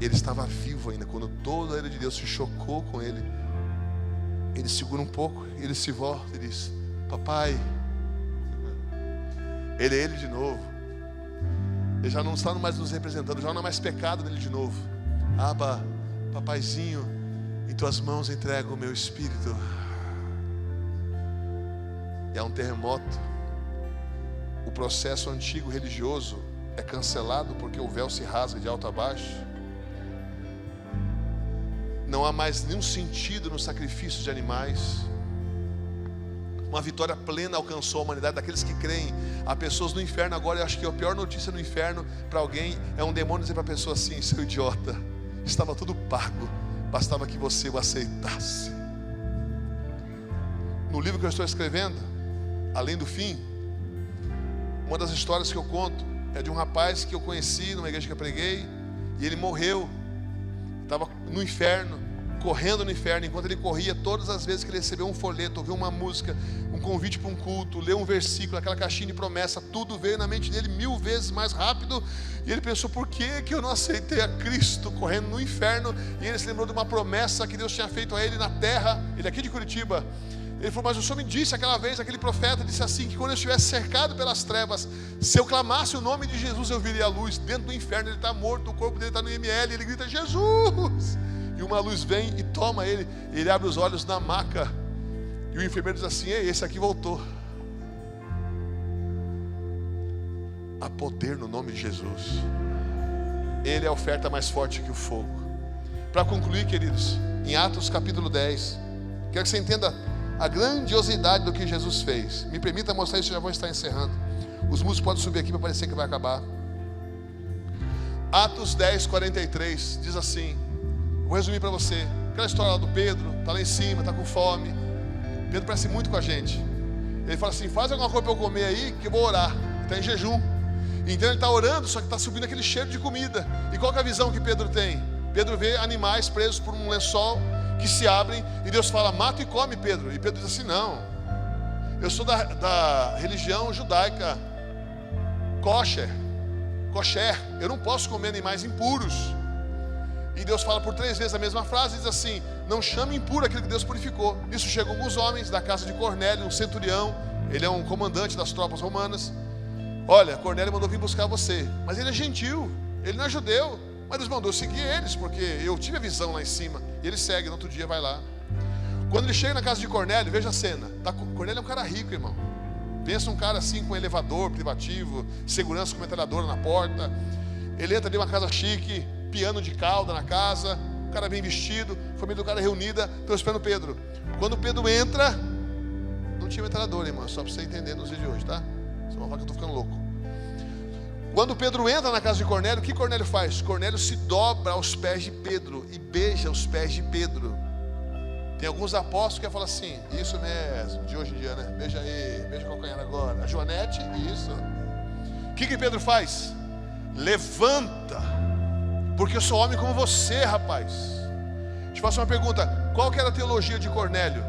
Ele estava vivo ainda. Quando toda a ira de Deus se chocou com ele, ele segura um pouco, ele se volta e diz: papai. Ele é ele de novo. Ele já não está mais nos representando, já não há mais pecado nele de novo. Abba, papaizinho, em tuas mãos entrego o meu espírito. E há um terremoto. O processo antigo religioso é cancelado porque o véu se rasga de alto a baixo. Não há mais nenhum sentido no sacrifício de animais. Uma vitória plena alcançou a humanidade. Daqueles que creem, há pessoas no inferno agora. Eu acho que a pior notícia no inferno para alguém é um demônio dizer para a pessoa assim: seu idiota, estava tudo pago, bastava que você o aceitasse. No livro que eu estou escrevendo, Além do Fim, uma das histórias que eu conto é de um rapaz que eu conheci numa igreja que eu preguei, e ele morreu. Estava no inferno, correndo no inferno. Enquanto ele corria, todas as vezes que ele recebeu um folheto, ouviu uma música, um convite para um culto, leu um versículo, aquela caixinha de promessa, tudo veio na mente dele 1000 vezes mais rápido. E ele pensou: por que eu não aceitei a Cristo correndo no inferno? E ele se lembrou de uma promessa que Deus tinha feito a ele na terra. Ele é aqui de Curitiba. Ele falou: mas o Senhor me disse aquela vez, aquele profeta disse assim, que quando eu estivesse cercado pelas trevas, se eu clamasse o nome de Jesus, eu viria a luz. Dentro do inferno ele está morto, o corpo dele está no IML, ele grita: Jesus! E uma luz vem e toma ele. Ele abre os olhos na maca, e o enfermeiro diz assim: ei, esse aqui voltou. Há poder no nome de Jesus. Ele é a oferta mais forte que o fogo. Para concluir, queridos, em Atos capítulo 10, quero que você entenda a grandiosidade do que Jesus fez. Me permita mostrar isso, já vou estar encerrando. Os músicos podem subir aqui para parecer que vai acabar. Atos 10, 43 diz assim, vou resumir para você. Aquela história lá do Pedro, está lá em cima, está com fome. Pedro parece muito com a gente. Ele fala assim: faz alguma coisa para eu comer aí, que eu vou orar. Está em jejum. Então ele está orando, só que está subindo aquele cheiro de comida. E qual que é a visão que Pedro tem? Pedro vê animais presos por um lençol que se abrem, e Deus fala: mata e come, Pedro. E Pedro diz assim: não, eu sou da religião judaica kosher, eu não posso comer animais impuros. E Deus fala por 3 vezes a mesma frase, diz assim: não chame impuro aquilo que Deus purificou. Isso chegou alguns homens da casa de Cornélio, um centurião, ele é um comandante das tropas romanas. Olha, Cornélio mandou vir buscar você, mas ele é gentil, ele não é judeu, mas Deus mandou seguir eles, porque eu tive a visão lá em cima. E ele segue, no outro dia vai lá. Quando ele chega na casa de Cornélio, veja a cena. Cornélio é um cara rico, irmão. Pensa um cara assim, com elevador privativo, segurança com metralhadora na porta. Ele entra ali numa casa chique, piano de cauda na casa, o cara bem vestido, família do cara reunida, estão esperando Pedro. Quando Pedro entra, não tinha metralhadora, irmão, só para você entender nos dias de hoje, tá? Você vai falar que eu estou ficando louco. Quando Pedro entra na casa de Cornélio, o que Cornélio faz? Cornélio se dobra aos pés de Pedro e beija os pés de Pedro. Tem alguns apóstolos que falam assim: isso mesmo, de hoje em dia, né? Beija aí, beija o calcanhar agora. A Joanete, isso. O que Pedro faz? Levanta, porque eu sou homem como você, rapaz. Te faço uma pergunta: qual que era a teologia de Cornélio?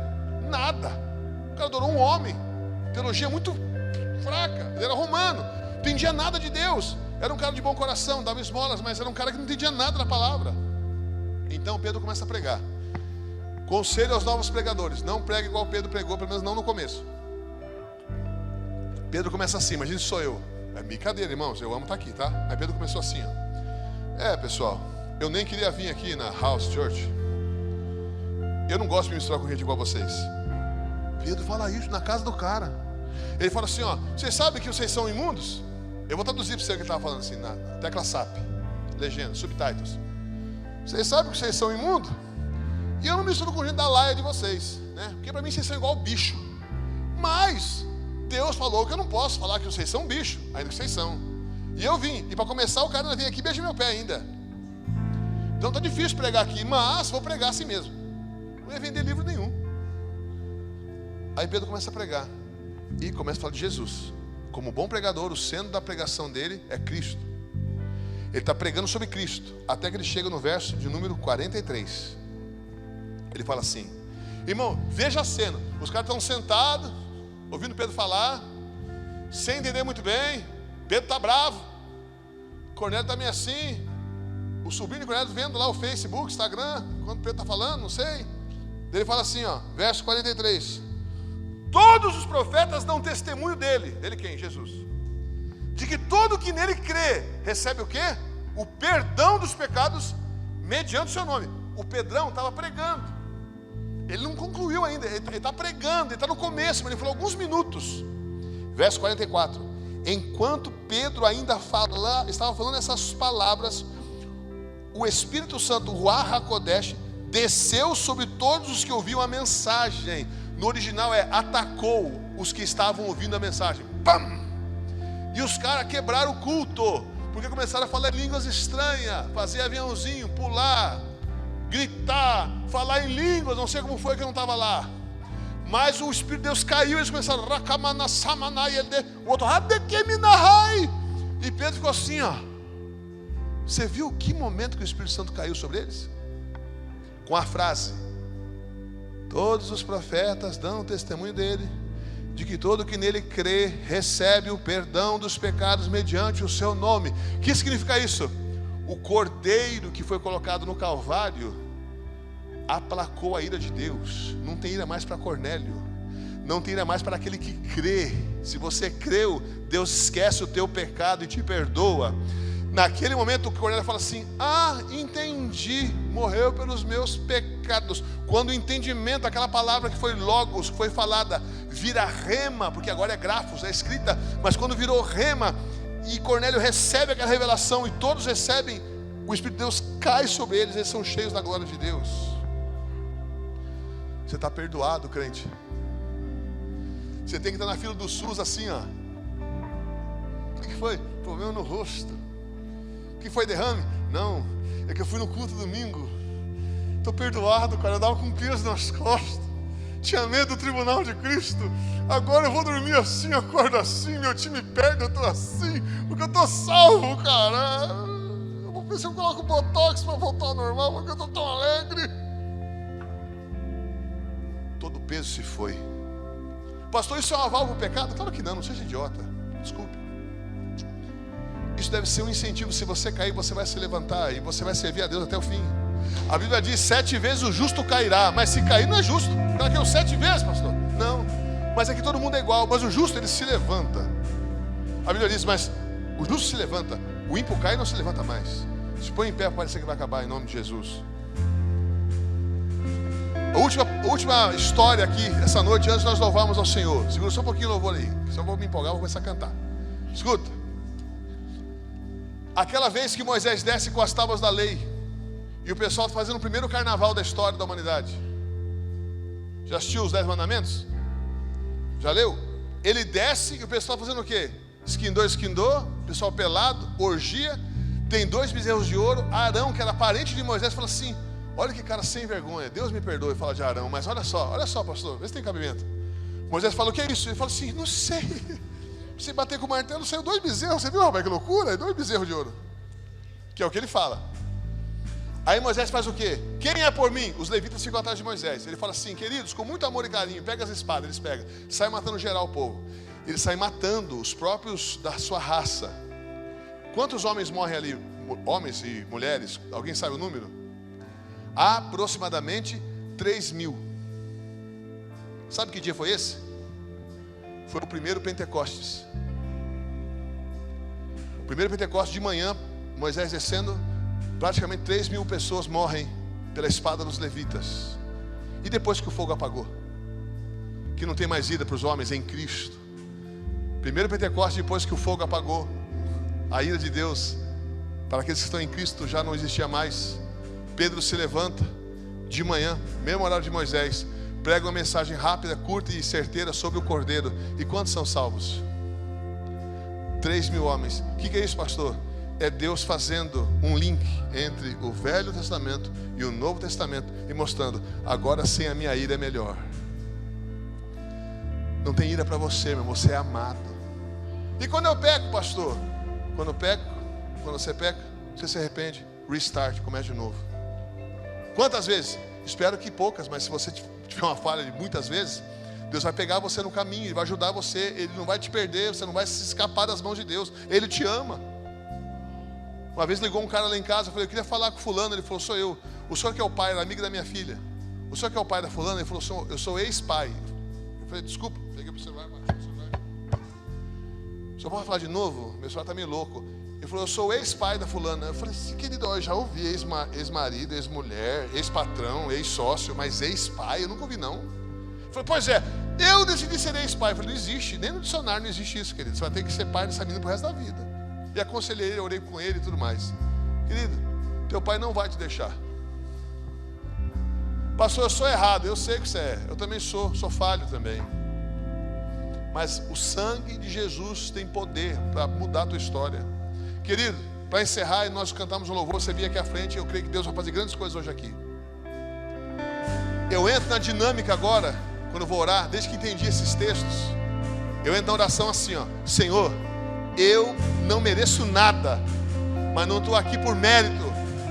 Nada. O cara adorou um homem. Teologia muito fraca. Ele era romano, não entendia nada de Deus. Era um cara de bom coração, dava esmolas, mas era um cara que não entendia nada da palavra. Então Pedro começa a pregar. Conselho aos novos pregadores: não pregue igual Pedro pregou, pelo menos não no começo. Pedro começa assim: imagina se sou eu. É brincadeira, irmãos, eu amo estar aqui, tá? Aí Pedro começou assim, ó: pessoal, eu nem queria vir aqui na House Church. Eu não gosto de me misturar com gente igual a vocês. Pedro fala isso na casa do cara. Ele fala assim: ó, vocês sabem que vocês são imundos? Eu vou traduzir para você o que ele estava falando assim, na tecla SAP, legenda, subtitles. Vocês sabem que vocês são imundos? E eu não misturo com gente da laia de vocês, né? Porque para mim vocês são igual bicho. Mas Deus falou que eu não posso falar que vocês são bicho, ainda que vocês são. E eu vim, e para começar o cara ainda vem aqui e beija meu pé ainda. Então tá difícil pregar aqui, mas vou pregar assim mesmo. Não ia vender livro nenhum. Aí Pedro começa a pregar e começa a falar de Jesus. Como bom pregador, o centro da pregação dele é Cristo. Ele está pregando sobre Cristo, até que ele chega no verso de número 43. Ele fala assim: irmão, veja a cena. Os caras estão sentados, ouvindo Pedro falar, sem entender muito bem. Pedro está bravo, Cornélio está meio assim. O sobrinho de Cornélio vendo lá o Facebook, Instagram, quando Pedro está falando, não sei. Ele fala assim, ó, verso 43. Todos os profetas dão testemunho dele. Dele quem? Jesus. De que todo que nele crê, recebe o quê? O perdão dos pecados, mediante o seu nome. O Pedrão estava pregando. Ele não concluiu ainda, ele está pregando, ele está no começo, mas ele falou alguns minutos. Verso 44. Enquanto Pedro ainda estava falando essas palavras, o Espírito Santo, o Ruach HaKodesh, desceu sobre todos os que ouviam a mensagem. No original é atacou os que estavam ouvindo a mensagem. Pam! E os caras quebraram o culto, porque começaram a falar línguas estranhas, fazer aviãozinho, pular, gritar, falar em línguas. Não sei como foi que eu não estava lá. Mas o Espírito de Deus caiu, eles começaram o outro e Pedro ficou assim, ó. Você viu que momento que o Espírito Santo caiu sobre eles? Com a frase: todos os profetas dão testemunho dele, de que todo que nele crê recebe o perdão dos pecados mediante o seu nome. O que significa isso? O cordeiro que foi colocado no Calvário aplacou a ira de Deus. Não tem ira mais para Cornélio, não tem ira mais para aquele que crê. Se você creu, Deus esquece o teu pecado e te perdoa. Naquele momento o Cornélio fala assim: ah, entendi, morreu pelos meus pecados. Quando o entendimento, aquela palavra que foi logos, que foi falada, vira rema, porque agora é grafos, é escrita, mas quando virou rema, e Cornélio recebe aquela revelação, e todos recebem, o Espírito de Deus cai sobre eles, eles são cheios da glória de Deus. Você está perdoado, crente. Você tem que estar na fila do SUS assim, ó. O que foi? Problema no rosto. O que foi, derrame? Não, é que eu fui no culto domingo. Estou perdoado, cara. Eu dava com peso nas costas, tinha medo do tribunal de Cristo. Agora eu vou dormir assim, acordo assim, meu time perde, eu estou assim, porque eu estou salvo, cara. Eu vou ver se eu coloco botox para voltar ao normal, porque eu estou tão alegre. Todo o peso se foi. Pastor, isso é um aval para o pecado? Claro que não, não seja idiota. Desculpe. Isso deve ser um incentivo. Se você cair, você vai se levantar e você vai servir a Deus até o fim. A Bíblia diz: 7 vezes o justo cairá. Mas se cair não é justo. Ela caiu 7 vezes, pastor. Não, mas é que todo mundo é igual. Mas o justo, ele se levanta. A Bíblia diz: mas o justo se levanta, o ímpio cai e não se levanta mais. Se põe em pé, parece que vai acabar, em nome de Jesus. A última história aqui, essa noite, antes de nós louvarmos ao Senhor. Segura só um pouquinho o louvor aí, se eu vou me empolgar, eu vou começar a cantar. Escuta. Aquela vez que Moisés desce com as tábuas da lei, e o pessoal está fazendo o primeiro carnaval da história da humanidade. Já assistiu os 10 mandamentos? Já leu? Ele desce e o pessoal fazendo o quê? Esquindou, pessoal pelado, orgia. Tem 2 bezerros de ouro. Arão, que era parente de Moisés, fala assim: olha que cara sem vergonha, Deus me perdoe, fala de Arão, mas olha só, pastor, vê se tem cabimento. Moisés fala: o que é isso? Ele fala assim: não sei. Se bater com o martelo, saiu 2 bezerros. Você viu, rapaz, que loucura? 2 bezerros de ouro. Que é o que ele fala. Aí Moisés faz o quê? Quem é por mim? Os levitas ficam atrás de Moisés. Ele fala assim: queridos, com muito amor e carinho, pega as espadas. Eles pegam, saem matando geral o povo. Eles saem matando os próprios da sua raça. Quantos homens morrem ali? Homens e mulheres? Alguém sabe o número? Aproximadamente 3.000. Sabe que dia foi esse? Foi o primeiro Pentecostes. O primeiro Pentecostes de manhã, Moisés descendo, praticamente 3.000 pessoas morrem pela espada dos levitas. E depois que o fogo apagou, que não tem mais vida para os homens em Cristo. Primeiro Pentecostes, depois que o fogo apagou, a ira de Deus para aqueles que estão em Cristo já não existia mais. Pedro se levanta de manhã, mesmo horário de Moisés, prega uma mensagem rápida, curta e certeira sobre o Cordeiro. E quantos são salvos? 3.000 homens. O que é isso, pastor? É Deus fazendo um link entre o Velho Testamento e o Novo Testamento e mostrando, agora sem a minha ira é melhor. Não tem ira para você, meu irmão, você é amado. E quando eu peco, pastor? Quando eu peco, quando você peca, você se arrepende, restart, comece de novo. Quantas vezes? Espero que poucas, mas se você tiver uma falha de muitas vezes, Deus vai pegar você no caminho, Ele vai ajudar você, Ele não vai te perder, você não vai se escapar das mãos de Deus, Ele te ama. Uma vez ligou um cara lá em casa, eu falei, eu queria falar com fulano, ele falou, sou eu. O senhor que é o pai, era amigo da minha filha. O senhor que é o pai da fulana, ele falou, eu sou ex-pai. Eu falei, desculpa, peguei pro celular, bati no celular. O senhor pode falar de novo? Meu celular tá meio louco. Ele falou, eu sou o ex-pai da fulana. Eu falei, querido, eu já ouvi ex-marido, ex-mulher, ex-patrão, ex-sócio, mas ex-pai, eu nunca ouvi não. Eu falei, pois é, eu decidi ser ex-pai. Eu falei, não existe, nem no dicionário não existe isso, querido. Você vai ter que ser pai dessa menina pro resto da vida. E aconselhei ele, orei com ele e tudo mais. Querido, teu pai não vai te deixar. Pastor, eu sou errado, eu sei que você é. Eu também sou falho também. Mas o sangue de Jesus tem poder para mudar a tua história. Querido, para encerrar, nós cantamos um louvor, você vinha aqui à frente, eu creio que Deus vai fazer grandes coisas hoje aqui. Eu entro na dinâmica agora, quando eu vou orar, desde que entendi esses textos, eu entro na oração assim, ó, Senhor, eu não mereço nada, mas não estou aqui por mérito,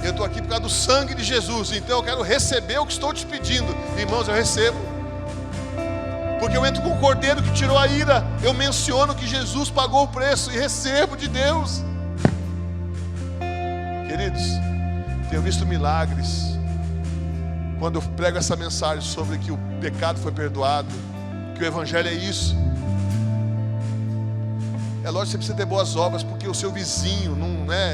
eu estou aqui por causa do sangue de Jesus, então eu quero receber o que estou te pedindo. Irmãos, eu recebo, porque eu entro com o Cordeiro que tirou a ira, eu menciono que Jesus pagou o preço e recebo de Deus. Queridos, tenho visto milagres quando eu prego essa mensagem sobre que o pecado foi perdoado, que o Evangelho é isso. É lógico que você precisa ter boas obras, porque o seu vizinho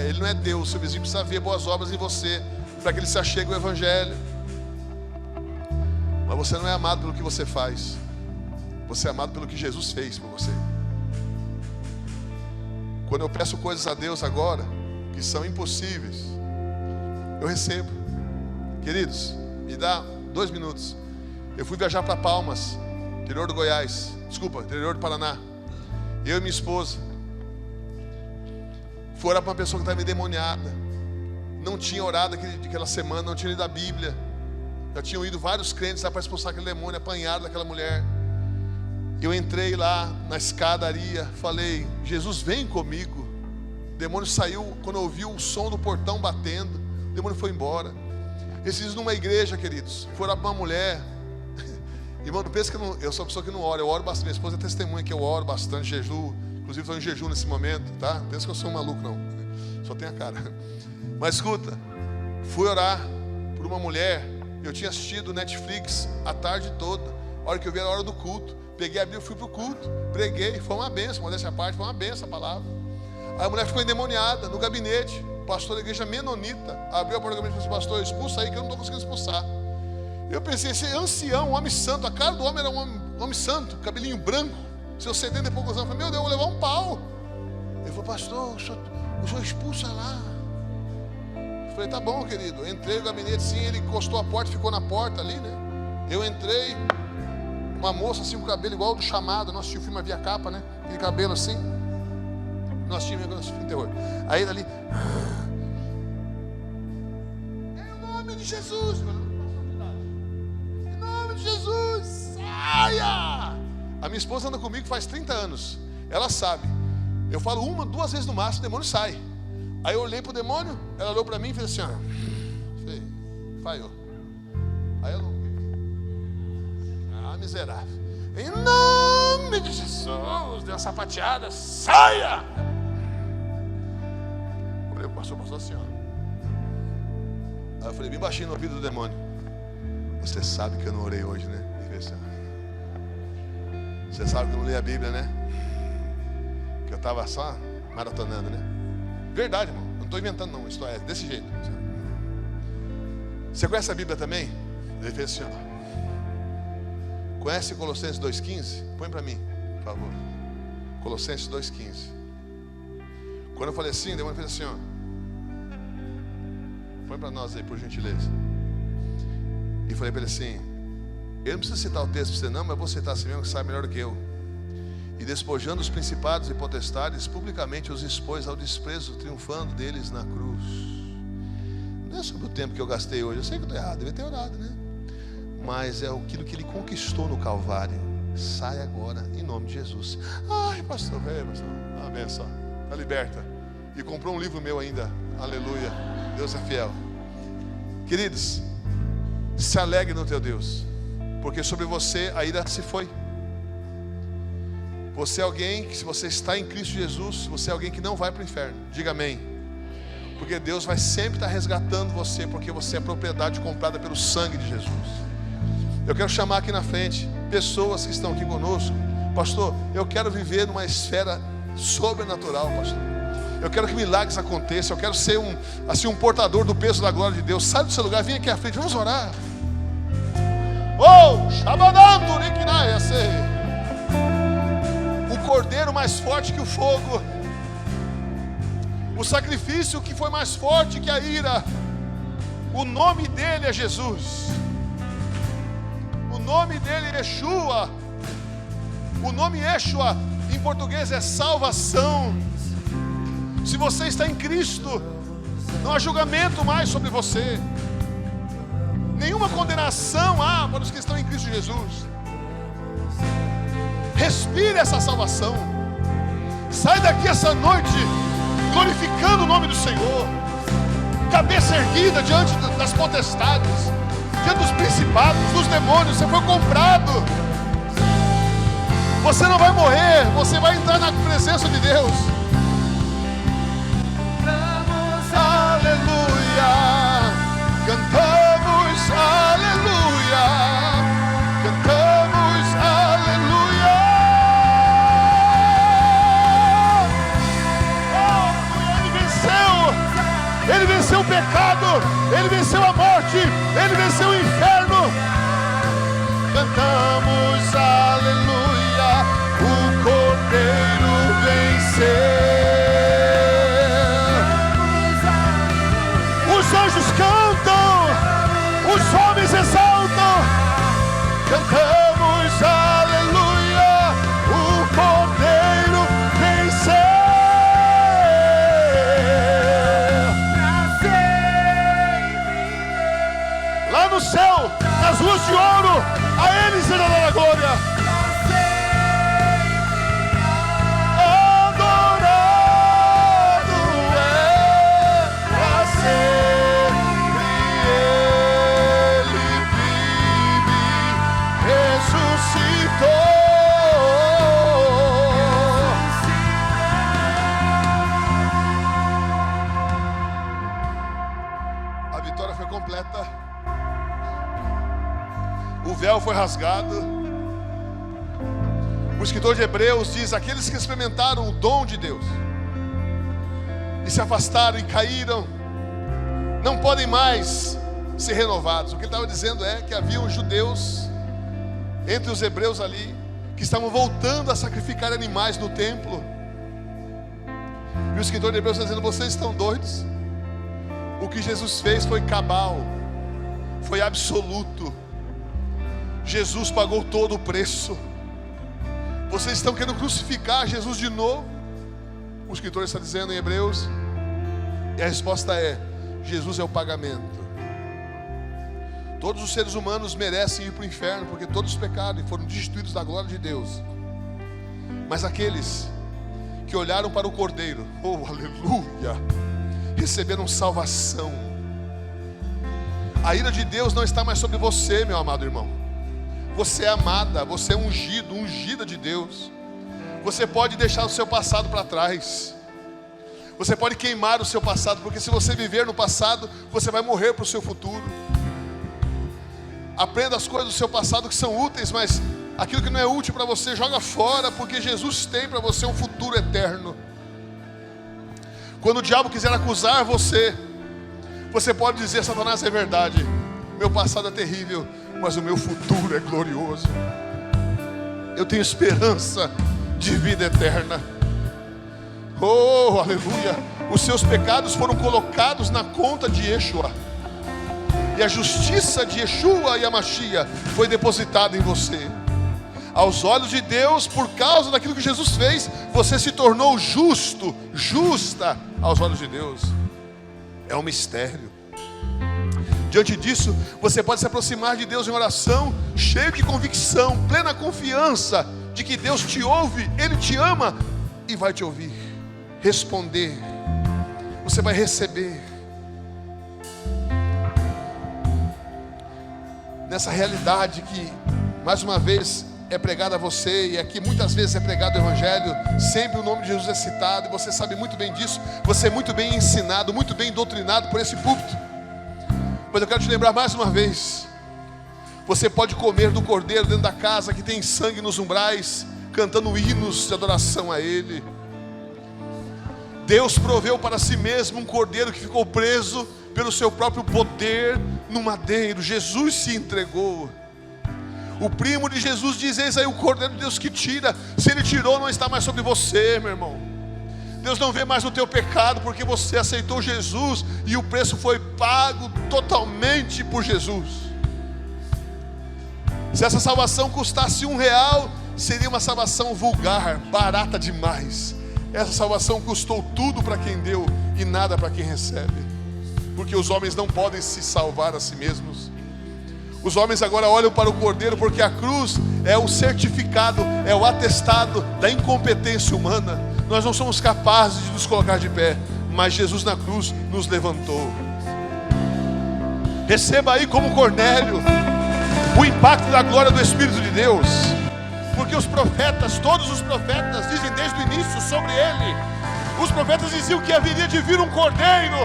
ele não é Deus, o seu vizinho precisa ver boas obras em você, para que ele se achegue ao Evangelho. Mas você não é amado pelo que você faz, você é amado pelo que Jesus fez por você. Quando eu peço coisas a Deus agora, que são impossíveis, eu recebo. Queridos, me dá 2 minutos. Eu fui viajar para Palmas, interior do Goiás, interior do Paraná. Eu e minha esposa fui orar para uma pessoa que estava endemoniada, não tinha orado aquela semana, não tinha lido a Bíblia. Já tinham ido vários crentes lá para expulsar aquele demônio, apanhado daquela mulher. Eu entrei lá na escadaria, falei, Jesus, vem comigo. O demônio saiu quando ouviu o som do portão batendo, o demônio foi embora. Esses dias numa igreja, queridos, fui orar para uma mulher. Irmão, não pensa que eu sou uma pessoa que não ora, eu oro bastante. Minha esposa é testemunha que eu oro bastante, jejum. Inclusive estou em jejum nesse momento, tá? Não pensa que eu sou um maluco, não. Só tenho a cara. Mas escuta, fui orar por uma mulher. Eu tinha assistido Netflix a tarde toda. A hora que eu vi era a hora do culto. Peguei a Bíblia, fui para o culto, preguei, foi uma benção, modéstia à parte, foi uma benção a palavra. Aí a mulher ficou endemoniada no gabinete. O pastor da igreja menonita abriu a porta do gabinete e disse, pastor, expulsa aí que eu não estou conseguindo expulsar. Eu pensei, esse ancião, um homem santo, a cara do homem era um homem santo, cabelinho branco, seus 70 e poucos anos. Eu falei, meu Deus, eu vou levar um pau. Ele falou, pastor, o senhor expulsa lá. Eu falei, tá bom, querido. Eu entrei no gabinete assim, ele encostou a porta, ficou na porta ali, né? Eu entrei, uma moça assim com o cabelo igual ao do Chamado. Nós assistimos o filme, havia capa, né? Aquele cabelo assim. Nós assistimos filme de terror. Aí ele ali, em nome de Jesus, Jesus, saia! A minha esposa anda comigo faz 30 anos. Ela sabe. Eu falo 1, 2 vezes no máximo, o demônio sai. Aí eu olhei pro demônio, ela olhou para mim e fez assim, ó. Falhou. Aí eu miserável. Em nome de Jesus, deu uma sapateada, saia! Eu falei, o pastor passou assim, ó. Aí eu falei, bem baixinho no ouvido do demônio. Você sabe que eu não orei hoje, né? Você sabe que eu não li a Bíblia, né? Que eu estava só maratonando, né? Verdade, irmão. Não estou inventando, não. Isso é desse jeito. Você conhece a Bíblia também? Ele fez assim, ó. Conhece Colossenses 2,15? Põe para mim, por favor. Colossenses 2,15. Quando eu falei assim, o demônio fez assim, ó. Põe para nós aí, por gentileza. E falei para ele assim: eu não preciso citar o texto para você não, mas eu vou citar assim mesmo, que sabe melhor do que eu. E despojando os principados e potestades, publicamente os expôs ao desprezo, triunfando deles na cruz. Não é sobre o tempo que eu gastei hoje, eu sei que eu estou errado, devia ter orado, né? Mas é aquilo que ele conquistou no Calvário. Sai agora, em nome de Jesus. Ai, pastor, velho, pastor, uma benção, está liberta. E comprou um livro meu ainda, aleluia, Deus é fiel. Queridos, se alegre no teu Deus, porque sobre você a ira se foi. Você é alguém que, se você está em Cristo Jesus, você é alguém que não vai para o inferno. Diga amém. Porque Deus vai sempre estar resgatando você, porque você é propriedade comprada pelo sangue de Jesus. Eu quero chamar aqui na frente pessoas que estão aqui conosco. Pastor, eu quero viver numa esfera sobrenatural, pastor. Eu quero que milagres aconteçam. Eu quero ser um portador do peso da glória de Deus. Sai do seu lugar, vem aqui à frente, vamos orar. Oh, Shabadando, Nikinaya, sei. O cordeiro mais forte que o fogo, o sacrifício que foi mais forte que a ira, o nome dele é Jesus, o nome dele é Yeshua. O nome Yeshua em português é salvação. Se você está em Cristo, não há julgamento mais sobre você, nenhuma condenação há para os que estão em Cristo Jesus. Respire essa salvação. Sai daqui essa noite glorificando o nome do Senhor, cabeça erguida diante das potestades, diante dos principados, dos demônios. Você foi comprado. Você não vai morrer, você vai entrar na presença de Deus. Aleluia, cantamos aleluia, cantamos aleluia. Ele venceu o pecado, ele venceu a morte, ele venceu o inferno. Cantamos aleluia, o Cordeiro venceu. Os anjos cantam, os homens exaltam. Cantamos aleluia, o Cordeiro venceu. Lá no céu, nas ruas de ouro, a Ele será dada a glória. O véu foi rasgado. O escritor de Hebreus diz: aqueles que experimentaram o dom de Deus e se afastaram e caíram, não podem mais ser renovados. O que ele estava dizendo é que haviam judeus entre os hebreus ali que estavam voltando a sacrificar animais no templo. E o escritor de Hebreus está dizendo: vocês estão doidos? O que Jesus fez foi cabal, foi absoluto. Jesus pagou todo o preço. Vocês estão querendo crucificar Jesus de novo? O escritor está dizendo em Hebreus, e a resposta é: Jesus é o pagamento. Todos os seres humanos merecem ir para o inferno, porque todos pecaram e foram destituídos da glória de Deus. Mas aqueles que olharam para o Cordeiro, oh aleluia, receberam salvação. A ira de Deus não está mais sobre você, meu amado irmão. Você é amada, você é ungido, ungida de Deus. Você pode deixar o seu passado para trás. Você pode queimar o seu passado, porque se você viver no passado, você vai morrer para o seu futuro. Aprenda as coisas do seu passado que são úteis, mas aquilo que não é útil para você, joga fora, porque Jesus tem para você um futuro eterno. Quando o diabo quiser acusar você, você pode dizer: Satanás, é verdade, meu passado é terrível, mas o meu futuro é glorioso. Eu tenho esperança de vida eterna. Oh, aleluia. Os seus pecados foram colocados na conta de Yeshua. E a justiça de Yeshua e a Mashiach foi depositada em você. Aos olhos de Deus, por causa daquilo que Jesus fez, você se tornou justo, justa aos olhos de Deus. É um mistério. Diante disso, você pode se aproximar de Deus em oração, cheio de convicção, plena confiança de que Deus te ouve, Ele te ama e vai te ouvir, responder. Você vai receber. Nessa realidade que, mais uma vez, é pregado a você, e aqui muitas vezes é pregado o Evangelho, sempre o nome de Jesus é citado, e você sabe muito bem disso, você é muito bem ensinado, muito bem doutrinado por esse púlpito. Mas eu quero te lembrar mais uma vez, você pode comer do cordeiro dentro da casa que tem sangue nos umbrais, cantando hinos de adoração a Ele. Deus proveu para si mesmo um cordeiro que ficou preso pelo seu próprio poder no madeiro. Jesus se entregou. O primo de Jesus diz: eis aí o cordeiro de Deus que tira. Se Ele tirou, não está mais sobre você, meu irmão. Deus não vê mais o teu pecado, porque você aceitou Jesus e o preço foi pago totalmente por Jesus. Se essa salvação custasse R$1, seria uma salvação vulgar, barata demais. Essa salvação custou tudo para quem deu e nada para quem recebe, porque os homens não podem se salvar a si mesmos. Os homens agora olham para o cordeiro, porque a cruz é o certificado, é o atestado da incompetência humana. Nós não somos capazes de nos colocar de pé, mas Jesus na cruz nos levantou. Receba aí como Cornélio o impacto da glória do Espírito de Deus, porque os profetas, todos os profetas dizem desde o início sobre ele. Os profetas diziam que haveria de vir um cordeiro,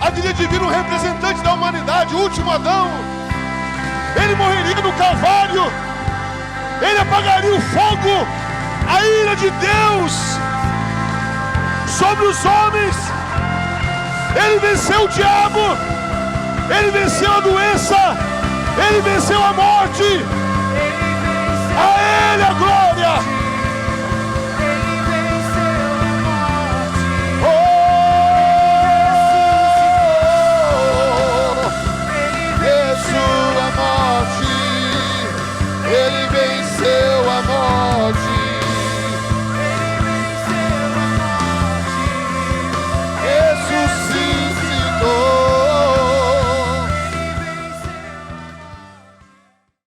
haveria de vir um representante da humanidade, o último Adão. Ele morreria no Calvário, Ele apagaria o fogo, a ira de Deus sobre os homens. Ele venceu o diabo, Ele venceu a doença, Ele venceu a morte. A Ele a glória.